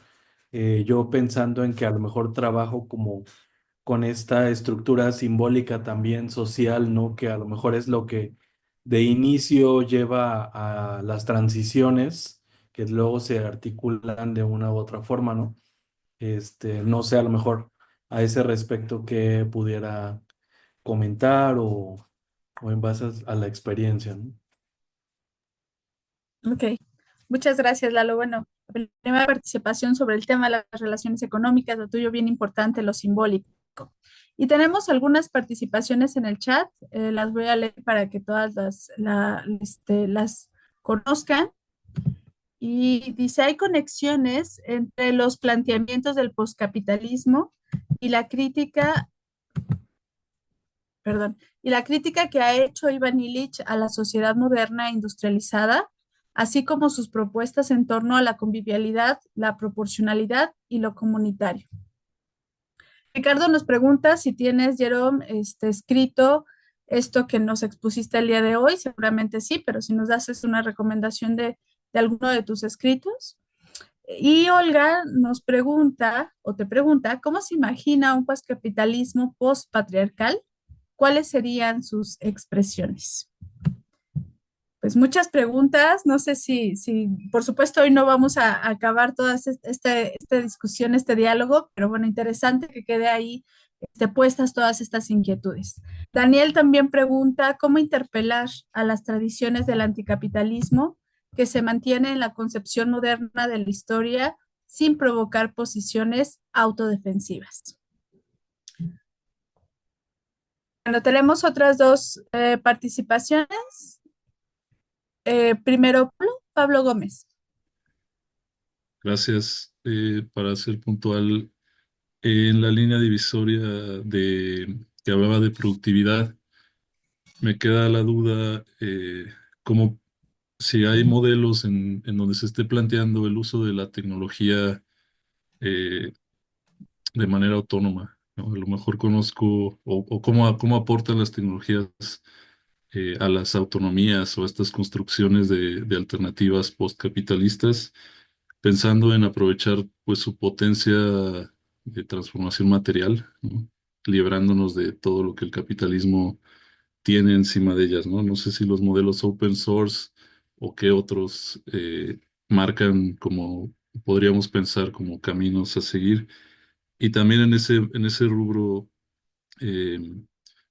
Yo pensando en que a lo mejor trabajo como con esta estructura simbólica también social, ¿no? Que a lo mejor es lo que de inicio lleva a las transiciones, que luego se articulan de una u otra forma, ¿no? No sé, a lo mejor a ese respecto que pudiera comentar o en base a la experiencia, ¿no? Ok, muchas gracias, Lalo. Bueno, la primera participación sobre el tema de las relaciones económicas, lo tuyo bien importante, lo simbólico. Y tenemos algunas participaciones en el chat, las voy a leer para que todas las conozcan. Y dice, hay conexiones entre los planteamientos del poscapitalismo y la crítica, perdón, y la crítica que ha hecho Ivan Illich a la sociedad moderna e industrializada, así como sus propuestas en torno a la convivialidad, la proporcionalidad y lo comunitario. Ricardo nos pregunta si tienes, Jerome, escrito esto que nos expusiste el día de hoy. Seguramente sí, pero si nos das una recomendación de alguno de tus escritos. Y Olga nos pregunta, o te pregunta, ¿cómo se imagina un postcapitalismo postpatriarcal? ¿Cuáles serían sus expresiones? Pues muchas preguntas, no sé si por supuesto hoy no vamos a acabar toda esta discusión, este diálogo, pero bueno, interesante que quede ahí puestas todas estas inquietudes. Daniel también pregunta cómo interpelar a las tradiciones del anticapitalismo que se mantiene en la concepción moderna de la historia sin provocar posiciones autodefensivas. Bueno, tenemos otras dos participaciones. Primero, Pablo Gómez. Gracias. Para ser puntual, en la línea divisoria que hablaba de productividad, me queda la duda, como si hay modelos en donde se esté planteando el uso de la tecnología eh, de manera autónoma, ¿no? A lo mejor conozco o cómo aportan las tecnologías a las autonomías o a estas construcciones de alternativas postcapitalistas, pensando en aprovechar pues su potencia de transformación material, ¿no? Librándonos de todo lo que el capitalismo tiene encima de ellas, ¿no? No sé si los modelos open source o qué otros marcan como podríamos pensar como caminos a seguir. Y también en ese rubro eh,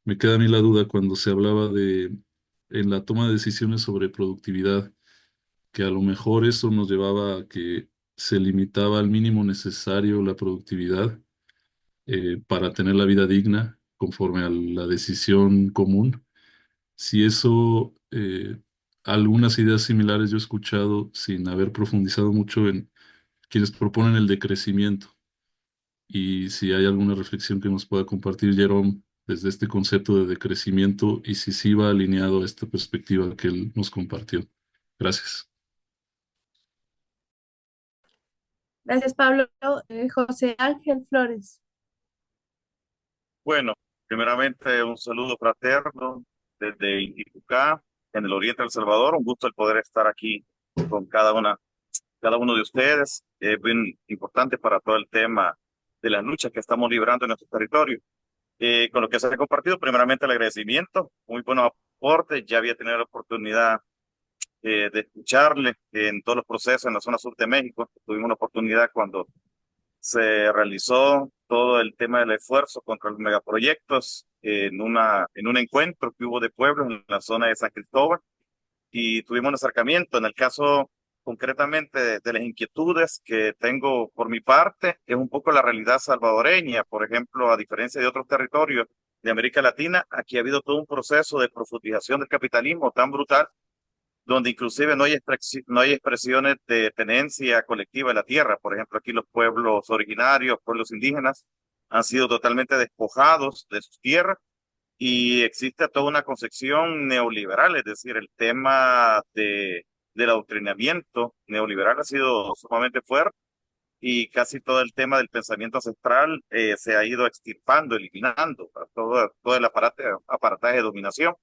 me queda a mí la duda cuando se hablaba en la toma de decisiones sobre productividad, que a lo mejor eso nos llevaba a que se limitaba al mínimo necesario la productividad para tener la vida digna conforme a la decisión común. Si eso, algunas ideas similares yo he escuchado sin haber profundizado mucho en quienes proponen el decrecimiento. Y si hay alguna reflexión que nos pueda compartir Jerome desde este concepto de decrecimiento y si sí va alineado a esta perspectiva que él nos compartió. Gracias. Gracias, Pablo. José Ángel Flores. Bueno, primeramente un saludo fraterno desde Intibucá, en el oriente de El Salvador. Un gusto el poder estar aquí con cada uno de ustedes. Es bien importante para todo el tema de las luchas que estamos librando en nuestro territorio. Con lo que se ha compartido, primeramente el agradecimiento, muy buenos aportes. Ya había tenido la oportunidad de escucharle en todos los procesos en la zona sur de México. Tuvimos una oportunidad cuando se realizó todo el tema del esfuerzo contra los megaproyectos en un encuentro que hubo de pueblos en la zona de San Cristóbal y tuvimos un acercamiento. En el caso concretamente de las inquietudes que tengo por mi parte, es un poco la realidad salvadoreña. Por ejemplo, a diferencia de otros territorios de América Latina, aquí ha habido todo un proceso de profundización del capitalismo tan brutal donde inclusive no hay expresiones de tenencia colectiva de la tierra. Por ejemplo, aquí los pueblos originarios, pueblos indígenas, han sido totalmente despojados de sus tierras y existe toda una concepción neoliberal, es decir, el tema del adoctrinamiento neoliberal ha sido sumamente fuerte y casi todo el tema del pensamiento ancestral se ha ido extirpando, eliminando todo el aparataje de dominación.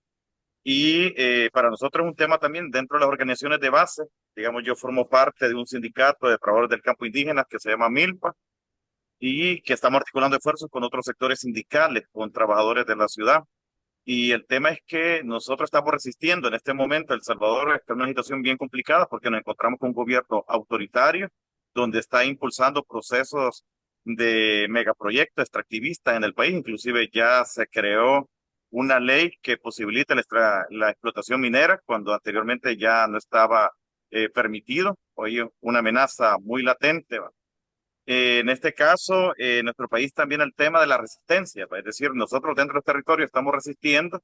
Y para nosotros es un tema también dentro de las organizaciones de base. Digamos, yo formo parte de un sindicato de trabajadores del campo indígena que se llama MILPA y que estamos articulando esfuerzos con otros sectores sindicales, con trabajadores de la ciudad. Y el tema es que nosotros estamos resistiendo en este momento. El Salvador está en una situación bien complicada porque nos encontramos con un gobierno autoritario donde está impulsando procesos de megaproyectos extractivistas en el país. Inclusive ya se creó una ley que posibilita la explotación minera cuando anteriormente ya no estaba permitido. Hoy una amenaza muy latente. ¿Va? En este caso, en nuestro país también el tema de la resistencia, ¿va? Es decir, nosotros dentro del territorio estamos resistiendo,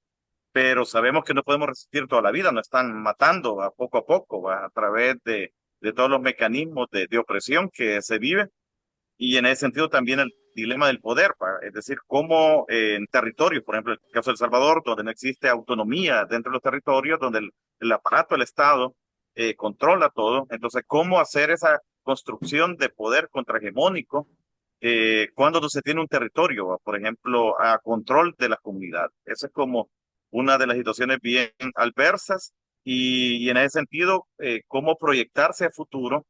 pero sabemos que no podemos resistir toda la vida, nos están matando ¿va? Poco a poco, ¿va? A través de todos los mecanismos de opresión que se vive. Y en ese sentido también el dilema del poder, ¿va? Es decir, cómo en territorios, por ejemplo, el caso de El Salvador, donde no existe autonomía dentro de los territorios, donde el aparato del Estado controla todo, entonces, ¿cómo hacer esa construcción de poder contrahegemónico cuando no se tiene un territorio, ¿va? Por ejemplo, a control de la comunidad? Esa es como una de las situaciones bien adversas y en ese sentido, cómo proyectarse a futuro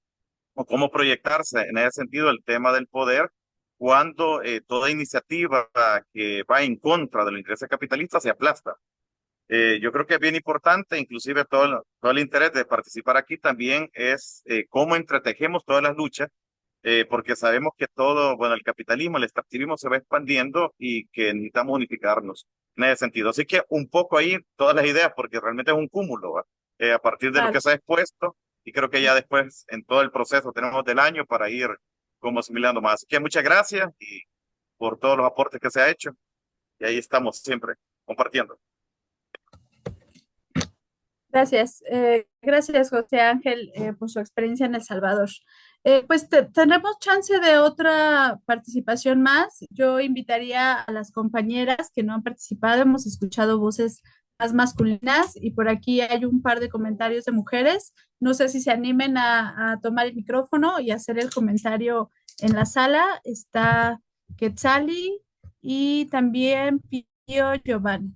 o cómo proyectarse en ese sentido el tema del poder cuando toda iniciativa que va en contra de los intereses capitalistas se aplasta. Yo creo que es bien importante, inclusive todo el interés de participar aquí también es cómo entretejemos todas las luchas, porque sabemos que todo, bueno, el capitalismo, el extractivismo se va expandiendo y que necesitamos unificarnos en ese sentido. Así que un poco ahí todas las ideas, porque realmente es un cúmulo, ¿va? A partir de lo Claro. que se ha expuesto, y creo que ya después en todo el proceso tenemos del año para ir como asimilando más. Así que muchas gracias y por todos los aportes que se ha hecho, y ahí estamos siempre compartiendo. Gracias. Gracias, José Ángel, por su experiencia en El Salvador. Pues tendremos chance de otra participación más. Yo invitaría a las compañeras que no han participado. Hemos escuchado voces más masculinas y por aquí hay un par de comentarios de mujeres. No sé si se animen a tomar el micrófono y hacer el comentario en la sala. Está Quetzali y también Pío Giovanni.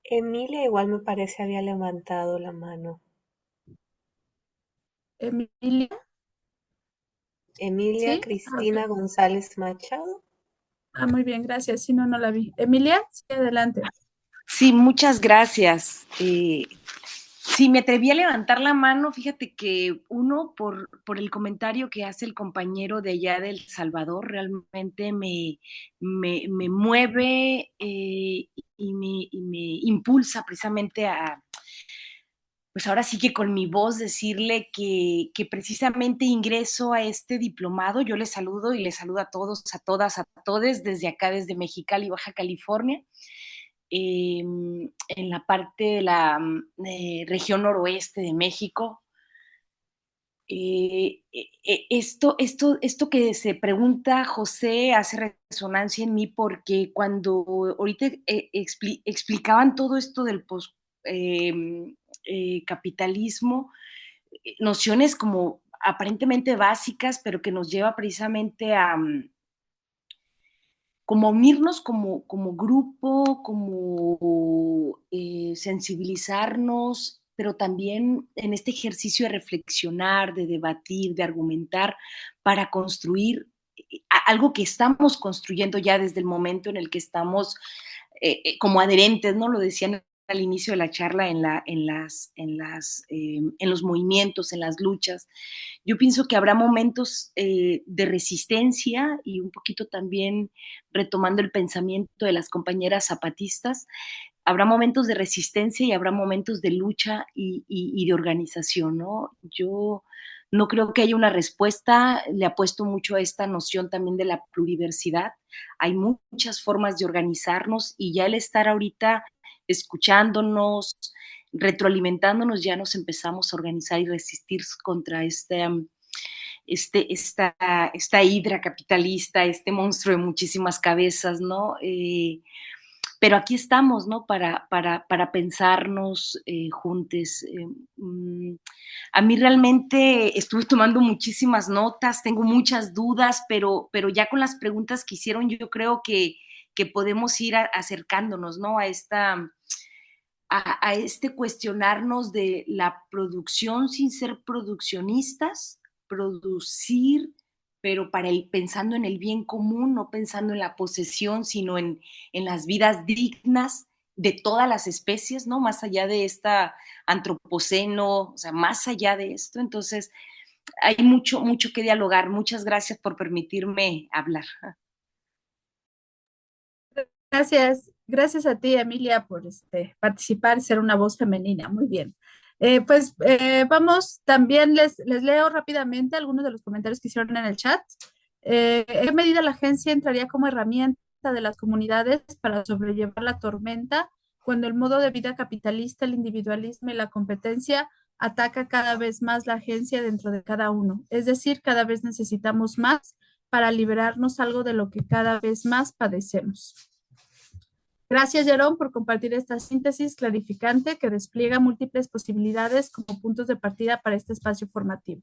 Emilia igual me parece había levantado la mano. Emilia, Emilia ¿sí? Cristina González Machado. Muy bien, gracias. Si no, no la vi. Emilia, sí, adelante. Sí, muchas gracias. Sí, me atreví a levantar la mano, fíjate que uno, por el comentario que hace el compañero de allá de El Salvador, realmente me mueve y me impulsa precisamente pues ahora sí que con mi voz decirle que precisamente ingreso a este diplomado. Yo les saludo y les saludo a todos, a todas, a todes desde acá, desde Mexicali, Baja California, en la parte de la región noroeste de México. Esto que se pregunta José hace resonancia en mí porque cuando ahorita explicaban todo esto del capitalismo, nociones como aparentemente básicas, pero que nos lleva precisamente a como unirnos como grupo, como sensibilizarnos, pero también en este ejercicio de reflexionar, de debatir, de argumentar, para construir algo que estamos construyendo ya desde el momento en el que estamos como adherentes, ¿no? Lo decían al inicio de la charla en los movimientos, en las luchas. Yo pienso que habrá momentos de resistencia y un poquito también retomando el pensamiento de las compañeras zapatistas, habrá momentos de resistencia y habrá momentos de lucha y de organización, ¿no? Yo no creo que haya una respuesta, le apuesto mucho a esta noción también de la pluriversidad. Hay muchas formas de organizarnos y ya el estar ahorita escuchándonos, retroalimentándonos, ya nos empezamos a organizar y resistir contra esta hidra capitalista, este monstruo de muchísimas cabezas, ¿no? Pero aquí estamos, ¿no? Para pensarnos juntos. A mí realmente estuve tomando muchísimas notas, tengo muchas dudas, pero ya con las preguntas que hicieron, yo creo que podemos ir acercándonos, ¿no? A este cuestionarnos de la producción sin ser produccionistas, producir, pero pensando en el bien común, no pensando en la posesión, sino en las vidas dignas de todas las especies, ¿no? Más allá de esta antropoceno, o sea, más allá de esto. Entonces, hay mucho, mucho que dialogar. Muchas gracias por permitirme hablar. Gracias a ti, Emilia, por participar y ser una voz femenina. Muy bien. Vamos, también les leo rápidamente algunos de los comentarios que hicieron en el chat. ¿En qué medida la agencia entraría como herramienta de las comunidades para sobrellevar la tormenta cuando el modo de vida capitalista, el individualismo y la competencia ataca cada vez más la agencia dentro de cada uno? Es decir, cada vez necesitamos más para liberarnos algo de lo que cada vez más padecemos. Gracias, Jerón, por compartir esta síntesis clarificante que despliega múltiples posibilidades como puntos de partida para este espacio formativo.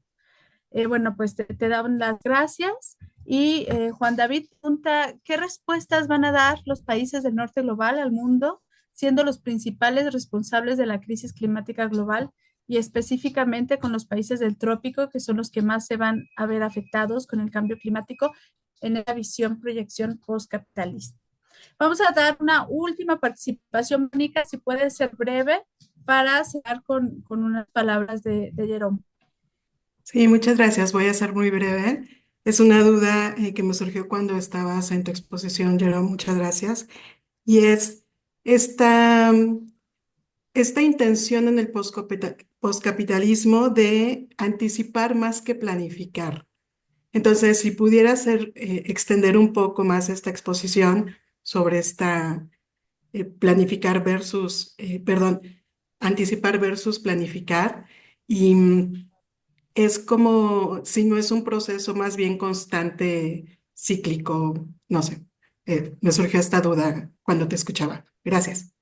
Bueno, pues te dan las gracias. Y Juan David pregunta, ¿qué respuestas van a dar los países del norte global al mundo, siendo los principales responsables de la crisis climática global y específicamente con los países del trópico, que son los que más se van a ver afectados con el cambio climático en esta proyección postcapitalista? Vamos a dar una última participación, Mónica, si puede ser breve, para cerrar con unas palabras de Jerome. Sí, muchas gracias. Voy a ser muy breve. Es una duda que me surgió cuando estabas en tu exposición, Jerome. Muchas gracias. Y es esta, esta intención en el poscapitalismo de anticipar más que planificar. Entonces, si pudiera extender un poco más esta exposición sobre esta planificar versus, perdón, anticipar versus planificar. Y es como si no es un proceso más bien constante, cíclico, no sé. Me surgió esta duda cuando te escuchaba. Gracias.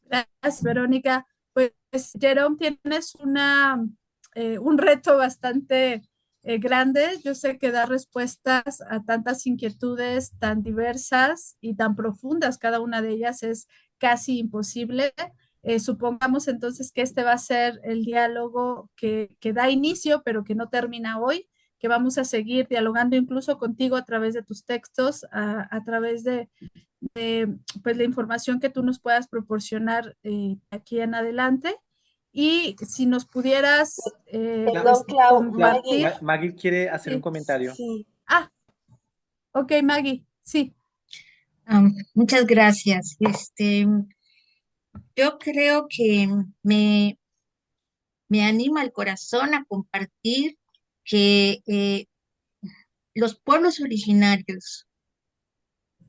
Gracias, Verónica. Pues, Jerome, tienes un reto bastante grande. Yo sé que dar respuestas a tantas inquietudes tan diversas y tan profundas, cada una de ellas es casi imposible. Supongamos entonces que este va a ser el diálogo que da inicio, pero que no termina hoy, que vamos a seguir dialogando incluso contigo a través de tus textos, a través de pues la información que tú nos puedas proporcionar aquí en adelante. Y si nos pudieras Perdón, Clau, compartir. Maggie quiere hacer un Sí. comentario. Sí. Ah, ok, Maggie, sí. Muchas gracias. Yo creo que me, me anima el corazón a compartir que los pueblos originarios,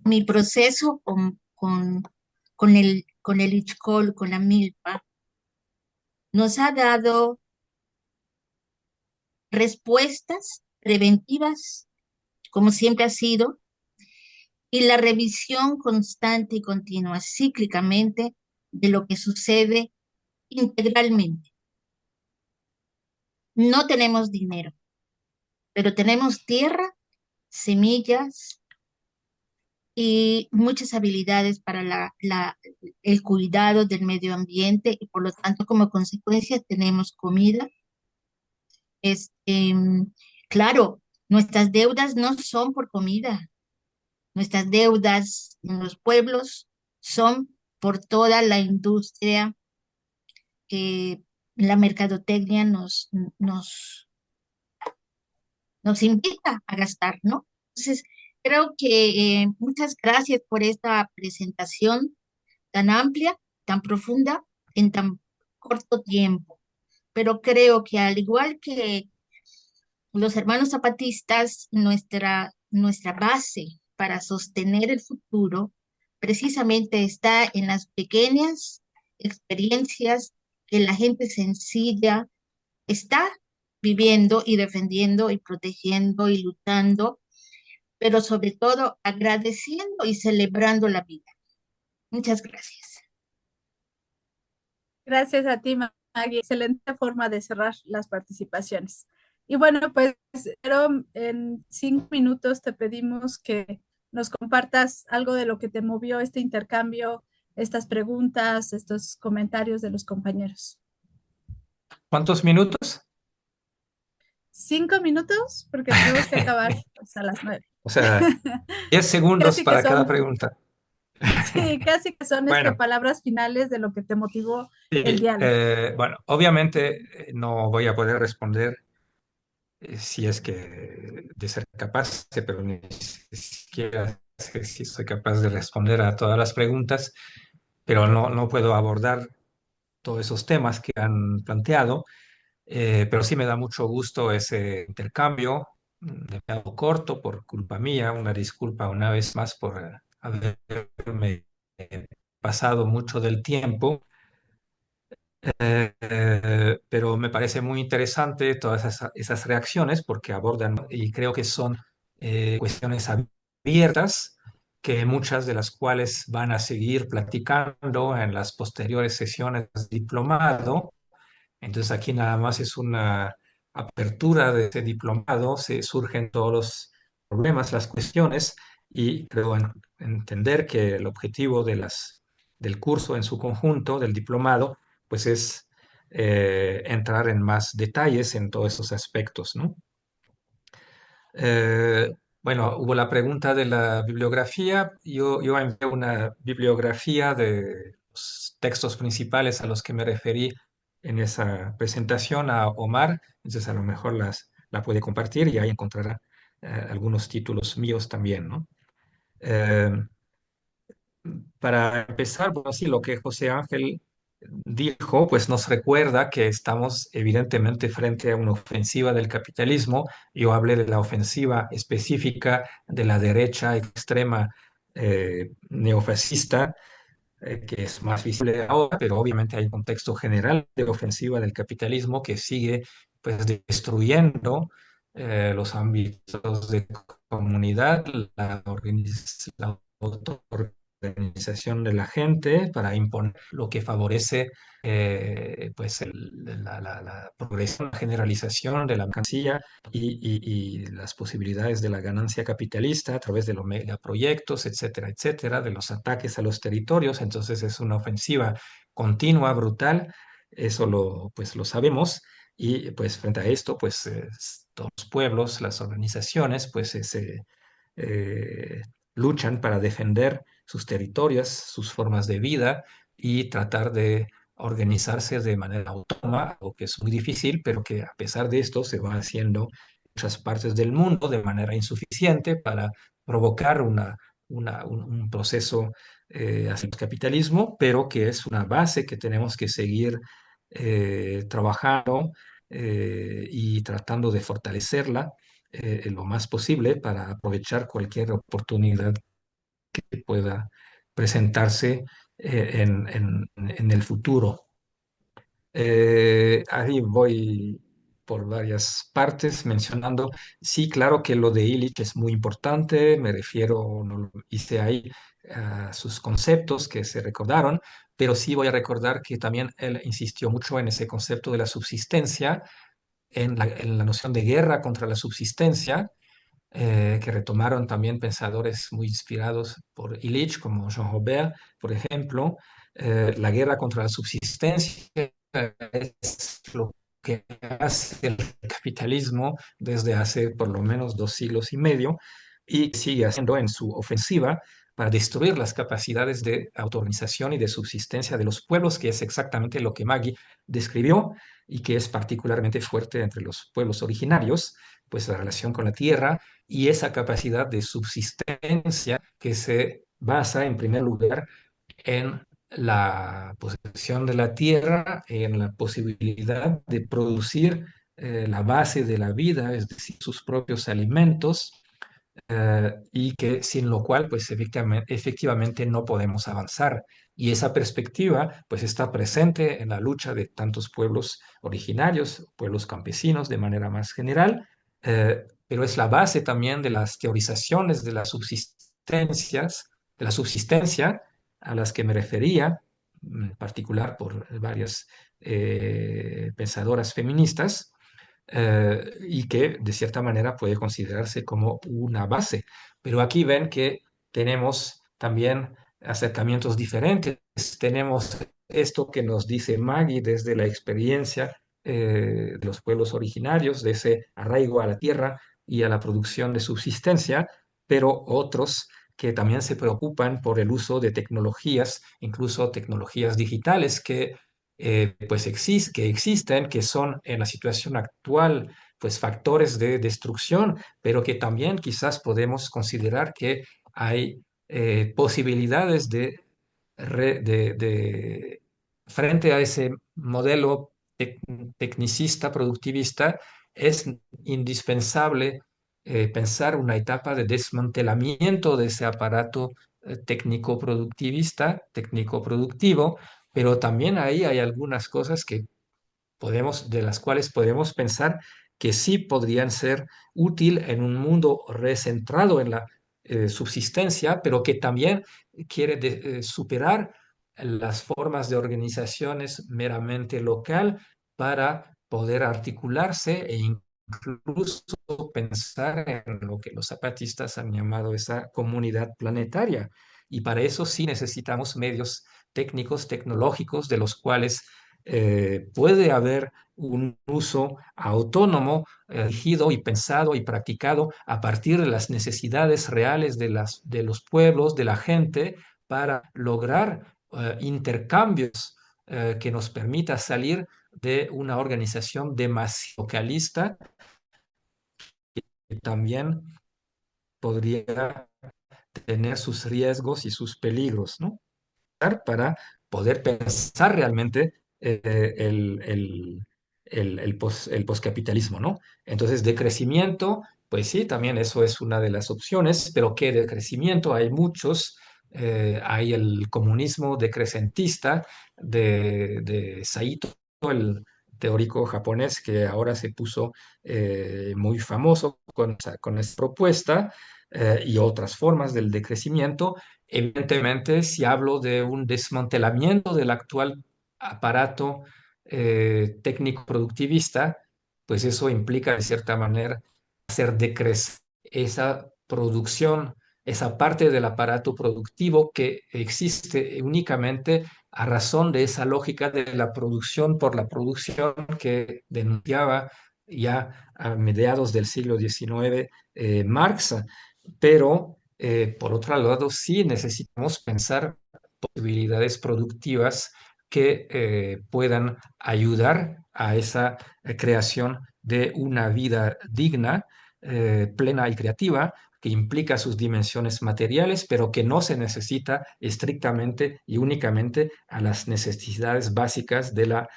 mi proceso con el Ichcol, con la milpa, nos ha dado respuestas preventivas, como siempre ha sido, y la revisión constante y continua, cíclicamente, de lo que sucede integralmente. No tenemos dinero, pero tenemos tierra, semillas y muchas habilidades para el cuidado del medio ambiente y por lo tanto como consecuencia tenemos comida. Este, claro, nuestras deudas no son por comida, nuestras deudas en los pueblos son por toda la industria que la mercadotecnia nos invita a gastar, ¿no? Entonces, creo que muchas gracias por esta presentación tan amplia, tan profunda, en tan corto tiempo. Pero creo que al igual que los hermanos zapatistas, nuestra base para sostener el futuro precisamente está en las pequeñas experiencias que la gente sencilla está viviendo y defendiendo y protegiendo y luchando, pero sobre todo agradeciendo y celebrando la vida. Muchas gracias. Gracias a ti, Maggie. Excelente forma de cerrar las participaciones. Y bueno, pues pero en 5 minutos te pedimos que nos compartas algo de lo que te movió este intercambio, estas preguntas, estos comentarios de los compañeros. ¿Cuántos minutos? 5 minutos, porque tenemos que acabar pues, a las 9. O sea, 10 segundos Casi que para cada son, pregunta. sí, casi que son Bueno, palabras finales de lo que te motivó el sí, diálogo. bueno, obviamente no voy a poder responder si es que de ser capaz, pero ni siquiera sé si soy capaz de responder a todas las preguntas, pero no puedo abordar todos esos temas que han planteado, pero sí me da mucho gusto ese intercambio demasiado corto por culpa mía, una disculpa una vez más por haberme pasado mucho del tiempo. Pero me parece muy interesante todas esas reacciones porque abordan y creo que son cuestiones abiertas que muchas de las cuales van a seguir platicando en las posteriores sesiones de diplomado. Entonces aquí nada más es una apertura de ese diplomado, se surgen todos los problemas, las cuestiones y creo entender que el objetivo del curso en su conjunto, del diplomado, pues es entrar en más detalles en todos esos aspectos, ¿no? Eh, bueno, hubo la pregunta de la bibliografía. Yo envié una bibliografía de los textos principales a los que me referí en esa presentación a Omar. Entonces a lo mejor la puede compartir y ahí encontrará algunos títulos míos también, ¿no? Eh, para empezar, bueno, sí, lo que José Ángel dijo, pues nos recuerda que estamos evidentemente frente a una ofensiva del capitalismo. Yo hablé de la ofensiva específica de la derecha extrema neofascista, que es más visible ahora, pero obviamente hay un contexto general de ofensiva del capitalismo que sigue pues destruyendo los ámbitos de comunidad, la autorganización de la gente para imponer lo que favorece pues la progresión, la generalización de la mercancía y las posibilidades de la ganancia capitalista a través de los megaproyectos, etcétera, etcétera, de los ataques a los territorios. Entonces es una ofensiva continua, brutal, eso pues lo sabemos. Y pues frente a esto, pues todos los pueblos, las organizaciones, pues eh, luchan para defender sus territorios, sus formas de vida y tratar de organizarse de manera autónoma, algo que es muy difícil, pero que a pesar de esto se va haciendo en muchas partes del mundo de manera insuficiente para provocar una un proceso hacia el capitalismo, pero que es una base que tenemos que seguir trabajando y tratando de fortalecerla en lo más posible para aprovechar cualquier oportunidad que pueda presentarse en el futuro. Ahí voy por varias partes mencionando, sí, claro que lo de Illich es muy importante, me refiero, no lo hice ahí, a sus conceptos que se recordaron, pero sí voy a recordar que también él insistió mucho en ese concepto de la subsistencia, en la noción de guerra contra la subsistencia, que retomaron también pensadores muy inspirados por Illich, como Jean Robert, por ejemplo. La guerra contra la subsistencia es lo que hace el capitalismo desde hace por lo menos 2 siglos y medio y sigue haciendo en su ofensiva para destruir las capacidades de autoorganización y de subsistencia de los pueblos, que es exactamente lo que Maggie describió y que es particularmente fuerte entre los pueblos originarios, pues la relación con la tierra y esa capacidad de subsistencia que se basa en primer lugar en la posesión de la tierra, en la posibilidad de producir la base de la vida, es decir, sus propios alimentos, y que sin lo cual, pues efectivamente no podemos avanzar. Y esa perspectiva, pues está presente en la lucha de tantos pueblos originarios, pueblos campesinos de manera más general, pero es la base también de las teorizaciones de las subsistencias, de la subsistencia a las que me refería, en particular por varias pensadoras feministas, y que de cierta manera puede considerarse como una base. Pero aquí ven que tenemos también acercamientos diferentes. Tenemos esto que nos dice Maggie desde la experiencia de los pueblos originarios, de ese arraigo a la tierra y a la producción de subsistencia, pero otros que también se preocupan por el uso de tecnologías, incluso tecnologías digitales pues que existen, que son en la situación actual, pues factores de destrucción, pero que también quizás podemos considerar que hay posibilidades frente a ese modelo tecnicista, productivista, es indispensable pensar una etapa de desmantelamiento de ese aparato técnico-productivista, técnico-productivo, pero también ahí hay algunas cosas de las cuales podemos pensar que sí podrían ser útil en un mundo recentrado en la subsistencia, pero que también quiere superar las formas de organizaciones meramente local para poder articularse e incluso pensar en lo que los zapatistas han llamado esa comunidad planetaria. Y para eso sí necesitamos medios técnicos, tecnológicos, de los cuales puede haber un uso autónomo, dirigido y pensado y practicado a partir de las necesidades reales de los pueblos, de la gente, para lograr intercambios que nos permita salir de una organización demasiado localista que también podría tener sus riesgos y sus peligros, ¿no? Para poder pensar realmente el poscapitalismo, ¿no? Entonces, de crecimiento, pues sí, también eso es una de las opciones, pero ¿qué de crecimiento? Hay muchos. Hay el comunismo decrecentista de Saito, el teórico japonés que ahora se puso muy famoso con esta propuesta, y otras formas del decrecimiento. Evidentemente, si hablo de un desmantelamiento del actual aparato técnico productivista, pues eso implica de cierta manera hacer decrecer esa producción, esa parte del aparato productivo que existe únicamente a razón de esa lógica de la producción por la producción que denunciaba ya a mediados del siglo XIX Marx. Pero por otro lado, sí necesitamos pensar posibilidades productivas que puedan ayudar a esa creación de una vida digna, plena y creativa, que implica sus dimensiones materiales, pero que no se necesita estrictamente y únicamente a las necesidades básicas de la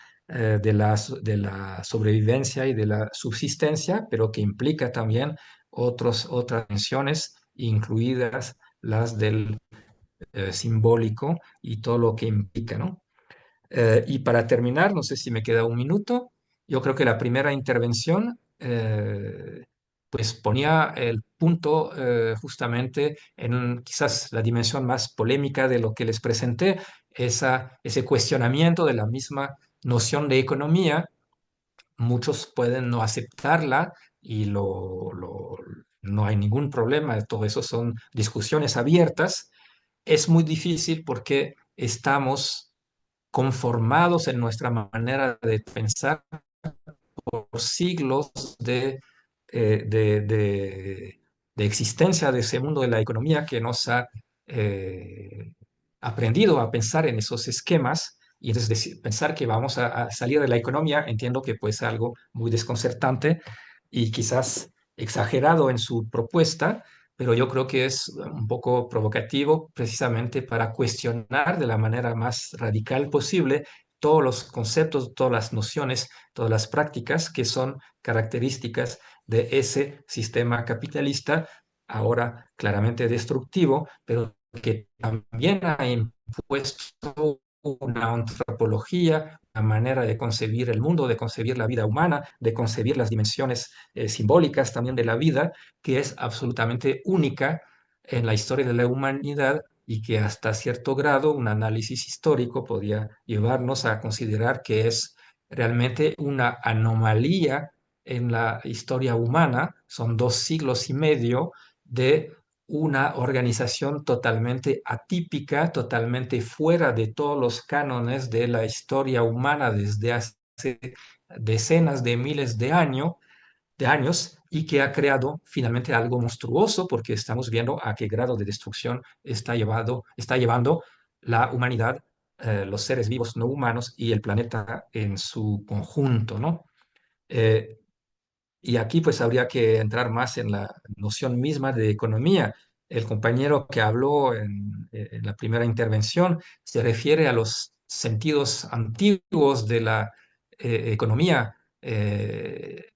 sobrevivencia y de la subsistencia, pero que implica también otras dimensiones, incluidas las del simbólico y todo lo que implica, ¿no? Y para terminar, no sé si me queda un minuto, yo creo que la primera intervención pues ponía el punto justamente en quizás la dimensión más polémica de lo que les presenté, ese cuestionamiento de la misma noción de economía. Muchos pueden no aceptarla y no hay ningún problema, todo eso son discusiones abiertas. Es muy difícil porque estamos conformados en nuestra manera de pensar por siglos eh, de, de- de existencia de ese mundo de la economía que nos ha eh, aprendido a pensar en esos esquemas. Y es decir, pensar que vamos a salir de la economía, entiendo que puede ser algo muy desconcertante y quizás exagerado en su propuesta, pero yo creo que es un poco provocativo precisamente para cuestionar de la manera más radical posible todos los conceptos, todas las nociones, todas las prácticas que son características de ese sistema capitalista, ahora claramente destructivo, pero que también ha impuesto una antropología, una manera de concebir el mundo, de concebir la vida humana, de concebir las dimensiones simbólicas también de la vida, que es absolutamente única en la historia de la humanidad y que hasta cierto grado un análisis histórico podría llevarnos a considerar que es realmente una anomalía en la historia humana. Son 2 siglos y medio de una organización totalmente atípica, totalmente fuera de todos los cánones de la historia humana desde hace decenas de miles de años y que ha creado finalmente algo monstruoso porque estamos viendo a qué grado de destrucción está llevando la humanidad, los seres vivos no humanos y el planeta en su conjunto, ¿no? Eh, y aquí pues habría que entrar más en la noción misma de economía. El compañero que habló en la primera intervención se refiere a los sentidos antiguos de la economía, que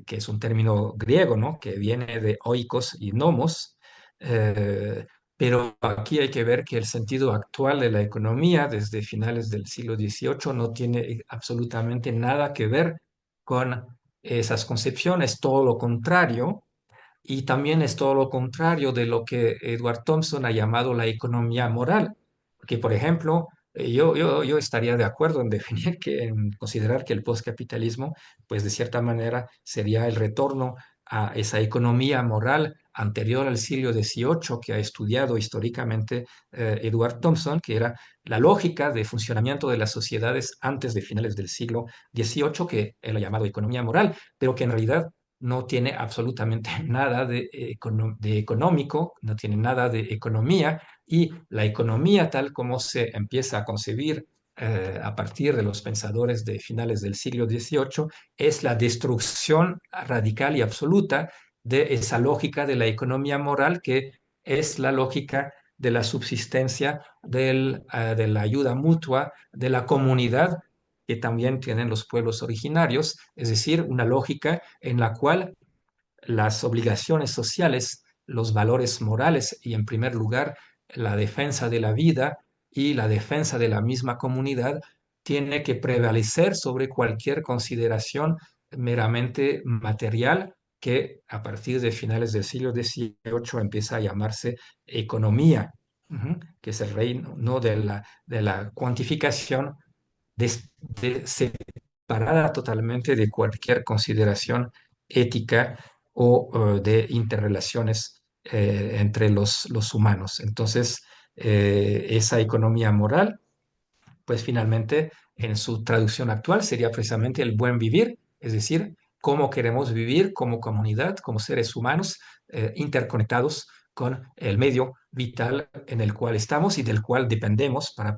es un término griego, ¿no? Que viene de oikos y nomos. eh, pero aquí hay que ver que el sentido actual de la economía desde finales del siglo XVIII no tiene absolutamente nada que ver con esas concepciones, todo lo contrario, y también es todo lo contrario de lo que Edward Thompson ha llamado la economía moral, que por ejemplo, yo estaría de acuerdo en definir en considerar que el postcapitalismo, pues de cierta manera sería el retorno a esa economía moral anterior al siglo XVIII que ha estudiado históricamente Edward Thompson, que era la lógica de funcionamiento de las sociedades antes de finales del siglo XVIII, que él ha llamado economía moral, pero que en realidad no tiene absolutamente nada de económico, no tiene nada de economía, y la economía tal como se empieza a concebir a partir de los pensadores de finales del siglo XVIII es la destrucción radical y absoluta de esa lógica de la economía moral que es la lógica de la subsistencia, de la ayuda mutua, de la comunidad que también tienen los pueblos originarios, es decir, una lógica en la cual las obligaciones sociales, los valores morales y en primer lugar la defensa de la vida y la defensa de la misma comunidad tiene que prevalecer sobre cualquier consideración meramente material que a partir de finales del siglo XVIII empieza a llamarse economía, que es el reino, ¿no? de la cuantificación separada totalmente de cualquier consideración ética o de interrelaciones entre los humanos. Entonces, esa economía moral, pues finalmente en su traducción actual sería precisamente el buen vivir, es decir, cómo queremos vivir como comunidad, como seres humanos interconectados con el medio vital en el cual estamos y del cual dependemos para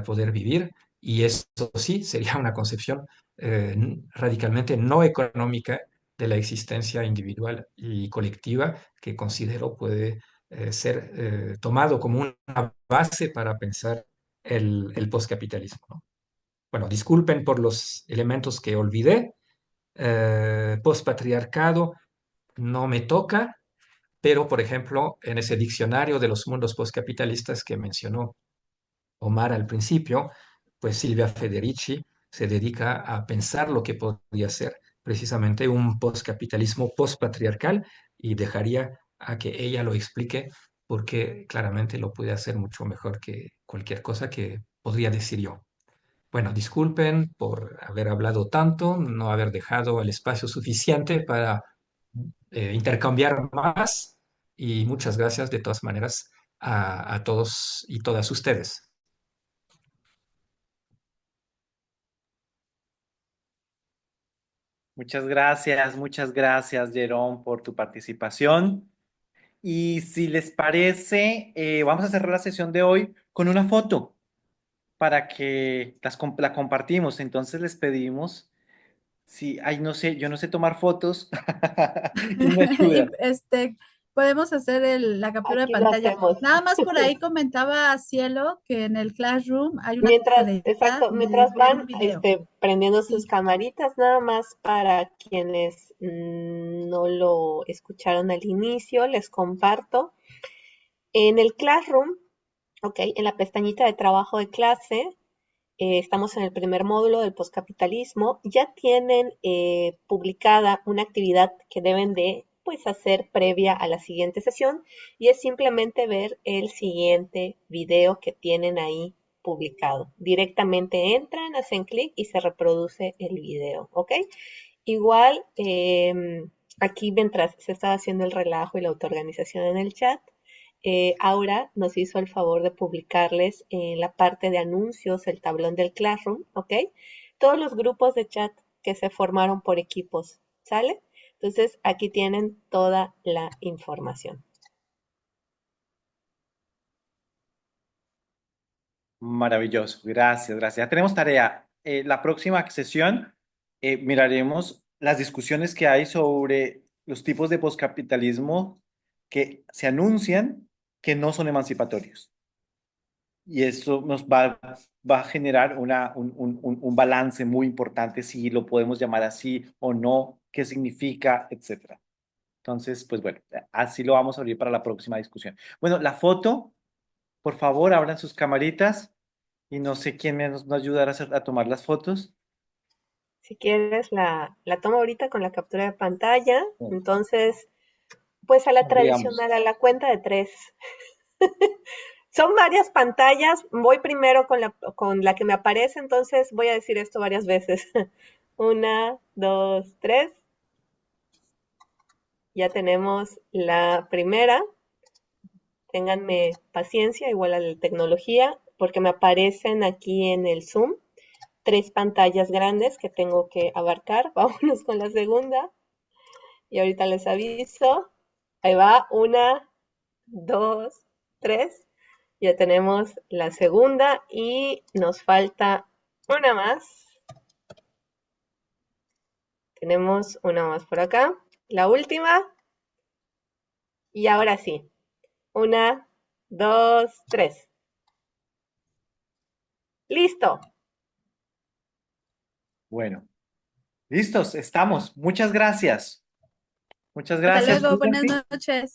poder vivir. Y eso sí sería una concepción radicalmente no económica de la existencia individual y colectiva que considero puede ser tomado como una base para pensar el postcapitalismo, ¿no? Bueno, disculpen por los elementos que olvidé. Postpatriarcado no me toca, pero por ejemplo, en ese diccionario de los mundos postcapitalistas que mencionó Omar al principio, pues Silvia Federici se dedica a pensar lo que podría ser precisamente un postcapitalismo postpatriarcal y dejaría a que ella lo explique porque claramente lo puede hacer mucho mejor que cualquier cosa que podría decir yo. Bueno, disculpen por haber hablado tanto, no haber dejado el espacio suficiente para intercambiar más y muchas gracias de todas maneras a todos y todas ustedes. Muchas gracias, Jerón, por tu participación. Y si les parece, vamos a cerrar la sesión de hoy con una foto para que la compartimos. Entonces les pedimos, si, ay, no sé, yo no sé tomar fotos. ¿Quién me Y ayuda? podemos hacer la captura de Aquí lo pantalla. hacemos. Nada más por ahí comentaba Cielo que en el Classroom hay una Mientras, posibilidad exacto, de mientras ver un van video. prendiendo sus Sí. camaritas, nada más para quienes no lo escucharon al inicio, les comparto. En el Classroom, ok, en la pestañita de trabajo de clase, estamos en el primer módulo del postcapitalismo, ya tienen publicada una actividad que deben de pues hacer previa a la siguiente sesión y es simplemente ver el siguiente video que tienen ahí publicado. Directamente entran, hacen clic y se reproduce el video, ¿ok? Igual, aquí mientras se estaba haciendo el relajo y la autoorganización en el chat, Aura nos hizo el favor de publicarles en la parte de anuncios el tablón del Classroom, ¿ok? Todos los grupos de chat que se formaron por equipos, ¿sale? Entonces, aquí tienen toda la información. Maravilloso, gracias. Ya tenemos tarea. La próxima sesión miraremos las discusiones que hay sobre los tipos de poscapitalismo que se anuncian que no son emancipatorios. Y eso va a generar un balance muy importante, si lo podemos llamar así o no, qué significa, etcétera. Entonces, pues bueno, así lo vamos a abrir para la próxima discusión. Bueno, la foto, por favor, abran sus camaritas y no sé quién nos va a ayudar a tomar las fotos. Si quieres, la tomo ahorita con la captura de pantalla. Entonces, pues a la Veamos. tradicional, a la cuenta de 3. Son varias pantallas. Voy primero con la que me aparece, entonces voy a decir esto varias veces. 1, 2, 3. Ya tenemos la primera. Ténganme paciencia, igual a la tecnología, porque me aparecen aquí en el Zoom 3 pantallas grandes que tengo que abarcar. Vámonos con la segunda. Y ahorita les aviso. Ahí va, 1, 2, 3. Ya tenemos la segunda y nos falta una más. Tenemos una más por acá. La última. Y ahora sí. 1, 2, 3. Listo. Bueno, listos, estamos. Muchas gracias. Muchas Hasta gracias. luego, buenas noches.